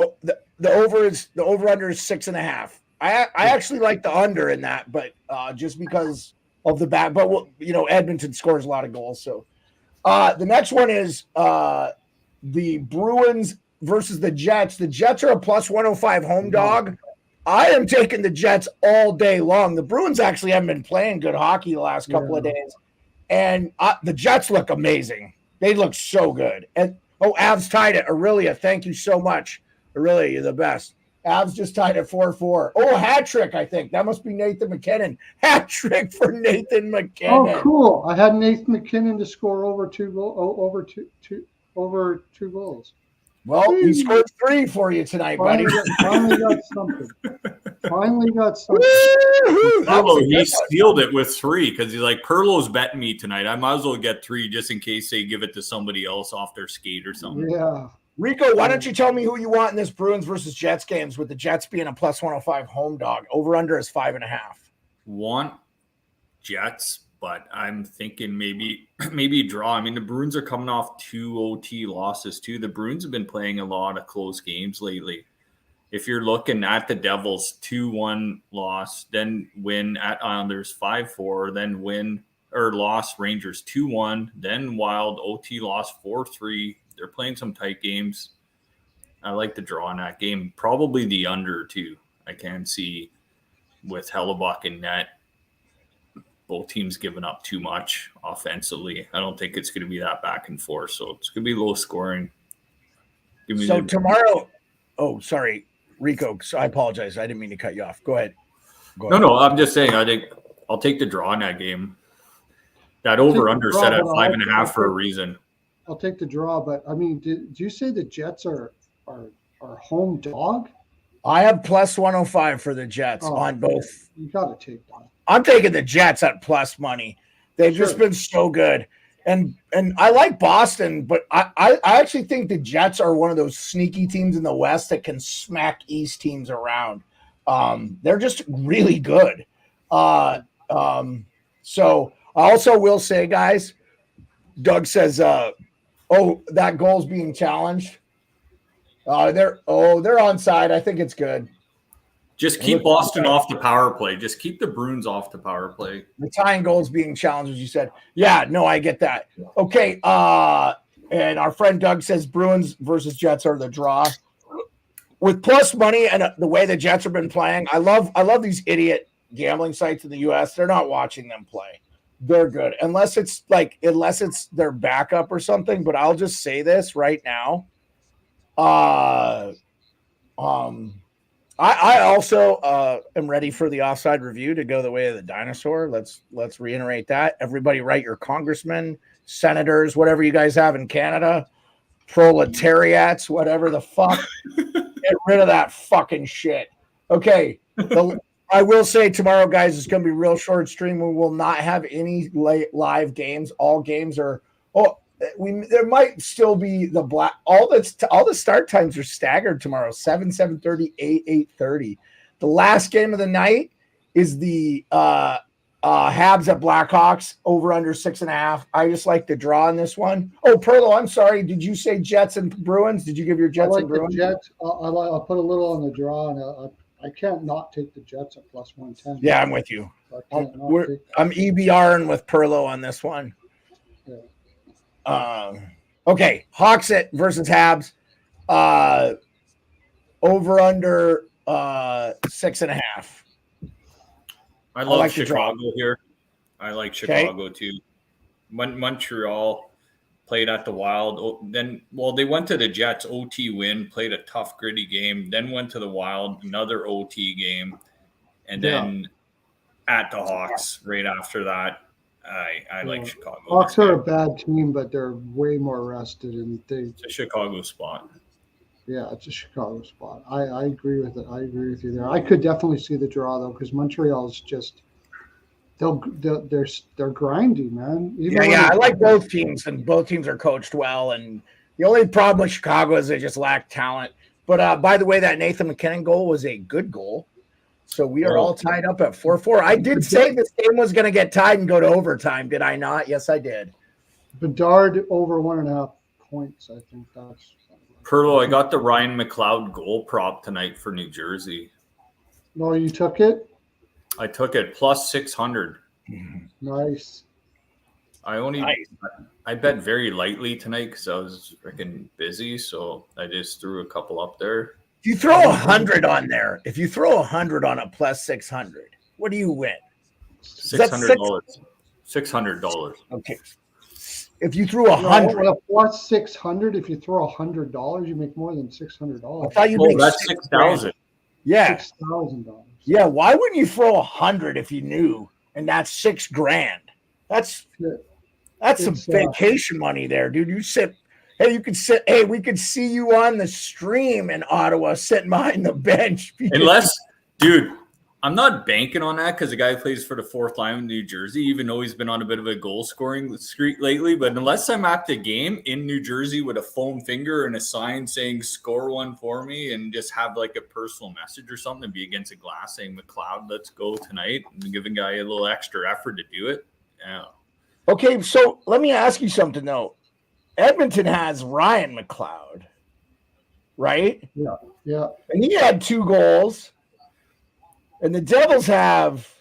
B: over-under is 6.5. I actually like the under in that, but just because of the back. But Edmonton scores a lot of goals. So the next one is the Bruins versus the Jets. The Jets are a plus 105 home dog. I am taking the Jets all day long. The Bruins actually haven't been playing good hockey the last couple of days, and the Jets look amazing. They look so good. And Avs tied it. Aurelia, thank you so much. Aurelia, you're the best. Avs just tied at 4-4. Oh, hat trick, I think. That must be Nathan McKinnon. Hat trick for Nathan McKinnon.
C: Oh, cool. I had Nathan McKinnon to score over two over 2 goals.
B: Well, he scored 3 for you tonight, buddy.
C: Finally got something.
D: He sealed it with 3 because he's like, Pearlo's betting me tonight. I might as well get 3 just in case they give it to somebody else off their skate or something.
C: Yeah.
B: Rico, why don't you tell me who you want in this Bruins versus Jets games, with the Jets being a plus 105 home dog? Over under is 5.5.
D: Want Jets, but I'm thinking maybe draw. I mean, the Bruins are coming off 2 OT losses too. The Bruins have been playing a lot of close games lately. If you're looking at the Devils, 2-1 loss, then win at Islanders 5-4, then win or loss Rangers 2-1, then Wild OT loss 4-3. They're playing some tight games. I like the draw in that game. Probably the under too. I can see with Hellebuck in net, both teams giving up too much offensively. I don't think it's going to be that back and forth. So it's going to be low scoring.
B: Tomorrow. Oh, sorry, Rico. So I apologize. I didn't mean to cut you off. Go ahead.
D: No. I'm just saying. I think I'll take the draw in that game. That over under set at 5.5 for a reason.
C: I'll take the draw, but I mean, did you say the Jets are home dog?
B: I have plus 105 for the Jets on both.
C: You got to take that.
B: I'm taking the Jets at plus money. They've just been so good. And I like Boston, but I actually think the Jets are one of those sneaky teams in the West that can smack East teams around. They're just really good. So I also will say, guys, Doug says, that goal's being challenged. They're onside. I think it's good.
D: Just keep Boston off the power play. Just keep the Bruins off the power play.
B: The tying goal's being challenged, as you said. Yeah, no, I get that. Okay, and our friend Doug says Bruins versus Jets are the draw. With plus money and the way the Jets have been playing, I love these idiot gambling sites in the U.S. They're not watching them play. They're good. Unless it's their backup or something. But I'll just say this right now. I also am ready for the offside review to go the way of the dinosaur. Let's reiterate that. Everybody write your congressmen, senators, whatever you guys have in Canada, proletariats, whatever the fuck. Get rid of that fucking shit. Okay. I will say tomorrow, guys, it's going to be a real short stream. We will not have any live games. All games are there might still be the black. All the start times are staggered tomorrow. 7:30, 8:30. The last game of the night is the Habs at Blackhawks over under 6.5. I just like the draw on this one. Oh, Pearlo, I'm sorry. Did you say Jets and Bruins? Did you give your Jets and Bruins?
C: Jets. I'll put a little on the draw, and I can't not take the Jets at plus 110.
B: Yeah, I'm with you. I'm EBRing with Pearlo on this one.
C: Yeah.
B: Okay, Hawks versus Habs. Over under 6.5.
D: I love Chicago here. I like Chicago too. Montreal played at the Wild. They went to the Jets, OT win, played a tough, gritty game, then went to the Wild, another OT game, and then at the Hawks right after that. I like Chicago.
C: Hawks are a bad team, but they're way more rested, and
D: it's a Chicago spot.
C: Yeah, it's a Chicago spot. I agree with it. I agree with you there. I could definitely see the draw though, because Montreal's just they're grindy, man.
B: I like both teams, and both teams are coached well. And the only problem with Chicago is they just lack talent. But by the way, that Nathan McKinnon goal was a good goal. So we are all tied up at 4-4. I did say this game was going to get tied and go to overtime. Did I not? Yes, I did.
C: Bedard over 1.5 points. I think that's.
D: Pearlo, I got the Ryan McLeod goal prop tonight for New Jersey.
C: No, you took it?
D: I took it plus 600.
C: Nice.
D: I bet very lightly tonight because I was freaking busy. So I just threw a couple up there.
B: If you throw 100 on there, if you throw 100 on a plus 600, what do you win?
D: $600. $600.
B: Okay. If you threw 100,
C: plus 600. If you throw $100, you make more than $600.
B: I thought you make
D: that's 6,000.
B: Yeah,
C: $6,000.
B: Yeah, why wouldn't you throw 100 if you knew? And that's $6,000. That's some vacation money there, dude. You sit. Hey, we could see you on the stream in Ottawa sitting behind the bench.
D: Unless, dude, I'm not banking on that because the guy plays for the fourth line in New Jersey, even though he's been on a bit of a goal scoring streak lately. But unless I'm at the game in New Jersey with a foam finger and a sign saying score one for me and just have like a personal message or something and be against a glass saying McLeod, let's go tonight, and giving guy a little extra effort to do it. Yeah.
B: Okay, so let me ask you something though. Edmonton has Ryan McLeod, right?
C: Yeah.
B: And he had 2 goals. And the Devils have,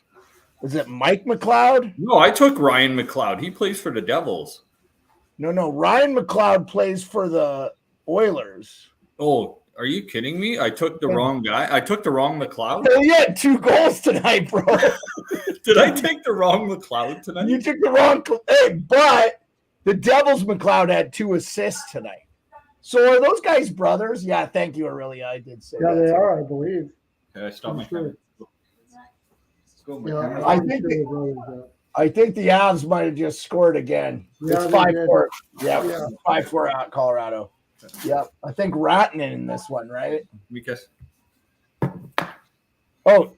B: is it Mike McLeod?
D: No, I took Ryan McLeod. He plays for the Devils.
B: No. Ryan McLeod plays for the Oilers.
D: Oh, are you kidding me? I took the wrong guy. I took the wrong McLeod.
B: Oh, you had 2 goals tonight, bro.
D: Did I take the wrong McLeod tonight?
B: You took the wrong. Hey, but the Devils McLeod had 2 assists tonight. So are those guys brothers? Yeah, thank you, Aurelia. I did say
C: Yeah,
B: that.
C: they are, I believe.
D: Okay, I stopped my
C: Sure.
D: camera. Let's go, my
C: Yeah,
D: camera.
B: I think the Avs might have just scored again.
C: Yeah,
B: It's
C: they
B: 5-4.
C: did.
B: Yeah, 5-4 out Colorado. Yep. I think Rattinen in this one, right?
D: Because
B: Oh,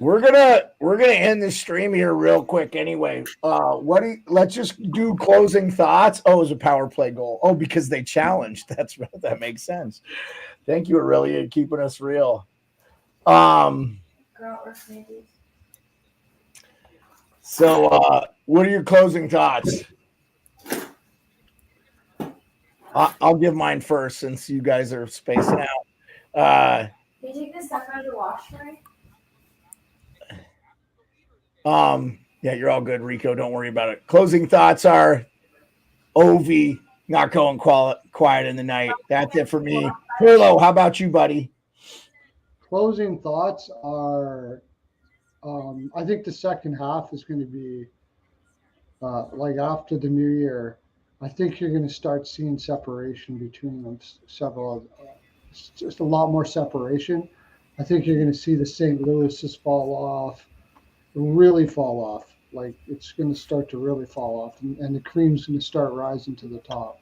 B: we're gonna end this stream here real quick anyway. Let's just do closing thoughts. Oh, it was a power play goal. Oh, because they challenged. That makes sense. Thank you, Aurelia, keeping us real. So what are your closing thoughts? I'll give mine first since you guys are spacing out.
E: Can you take this stuff out of the wash for me?
B: Yeah, you're all good, Rico. Don't worry about it. Closing thoughts are Ovi not going quiet in the night. That's it for me. Pearlo, how about you, buddy?
C: Closing thoughts are, I think the second half is going to be like after the new year. I think you're going to start seeing separation between them. Just a lot more separation. I think you're going to see the St. Louis's fall off, really fall off. Like it's going to start to really fall off, and the cream's going to start rising to the top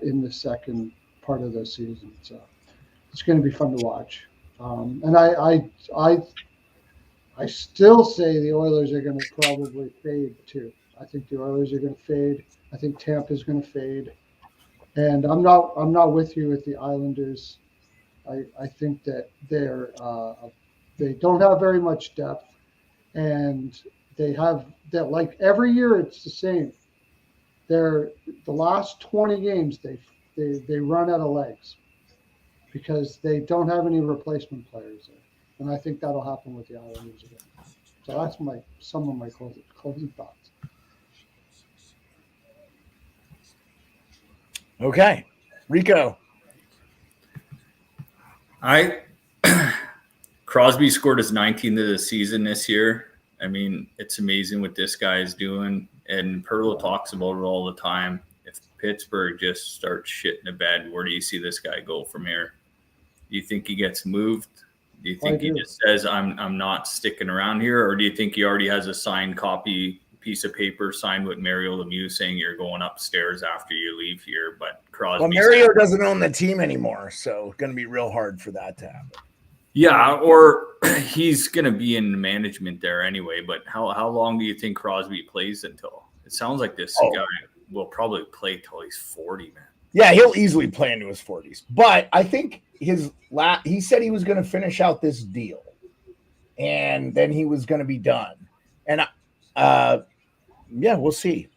C: in the second part of the season. So it's going to be fun to watch. And I still say the Oilers are going to probably fade too. I think the Oilers are going to fade. I think Tampa's going to fade. And I'm not with you with the Islanders. I think that they don't have very much depth, and they have that like every year it's the same. The last 20 games they run out of legs because they don't have any replacement players there, and I think that'll happen with the Islanders again. So that's some of my closing thoughts.
B: Okay, Rico.
D: Crosby scored his 19th of the season this year. I mean, it's amazing what this guy is doing. And Pearlo talks about it all the time. If Pittsburgh just starts shitting the bed, where do you see this guy go from here? Do you think he gets moved? Do you think he just says, I'm not sticking around here? Or do you think he already has a signed copy piece of paper signed with Mario Lemieux saying you're going upstairs after you leave here? But Crosby,
B: Mario doesn't own the team anymore, so it's going to be real hard for that to happen.
D: Yeah, or he's going to be in management there anyway. But how long do you think Crosby plays until? It sounds like this guy will probably play till he's 40, man.
B: Yeah, he'll easily play into his 40s. But I think he said he was going to finish out this deal, and then he was going to be done. And yeah, we'll see.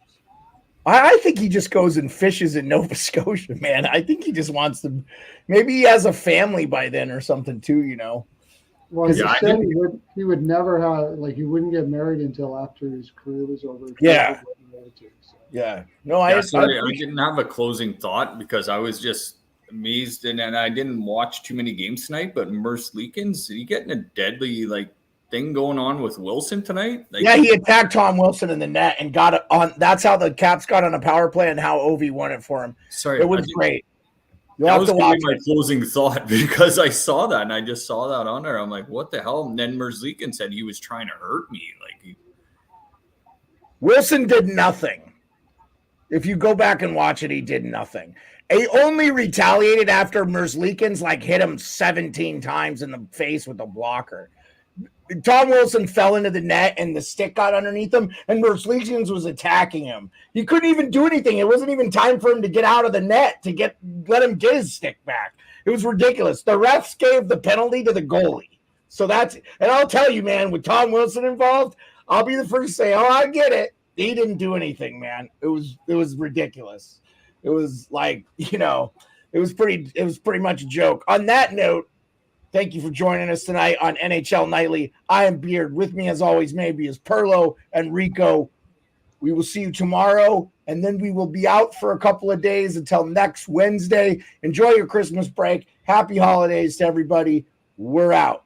B: I think he just goes and fishes in Nova Scotia, man. I think he just wants to. Maybe he has a family by then or something too, you know.
C: Well, he said he would never have, like, he wouldn't get married until after his career was over.
B: Yeah. Yeah. No, I
D: didn't have a closing thought because I was just amazed, and I didn't watch too many games tonight. But Merce Leakins, he getting a deadly thing going on with Wilson tonight?
B: Yeah, he attacked Tom Wilson in the net and got it on. That's how the Caps got on a power play and how Ovi won it for him.
D: Sorry,
B: it was great.
D: That was going to be my closing thought because I saw that and I just saw that on there. I'm like, what the hell? And then Merce Leakins said he was trying to hurt me.
B: Wilson did nothing. If you go back and watch it, he did nothing. He only retaliated after Merzlikins hit him 17 times in the face with a blocker. Tom Wilson fell into the net and the stick got underneath him, and Merzlikins was attacking him. He couldn't even do anything. It wasn't even time for him to get out of the net to let him get his stick back. It was ridiculous. The refs gave the penalty to the goalie. So and I'll tell you, man, with Tom Wilson involved, I'll be the first to say, oh, I get it. He didn't do anything, man. It was ridiculous. It was it was pretty much a joke. On that note, thank you for joining us tonight on NHL Nightly. I am Beard. With me, as always, maybe is Pearlo and Rico. We will see you tomorrow, and then we will be out for a couple of days until next Wednesday. Enjoy your Christmas break. Happy holidays to everybody. We're out.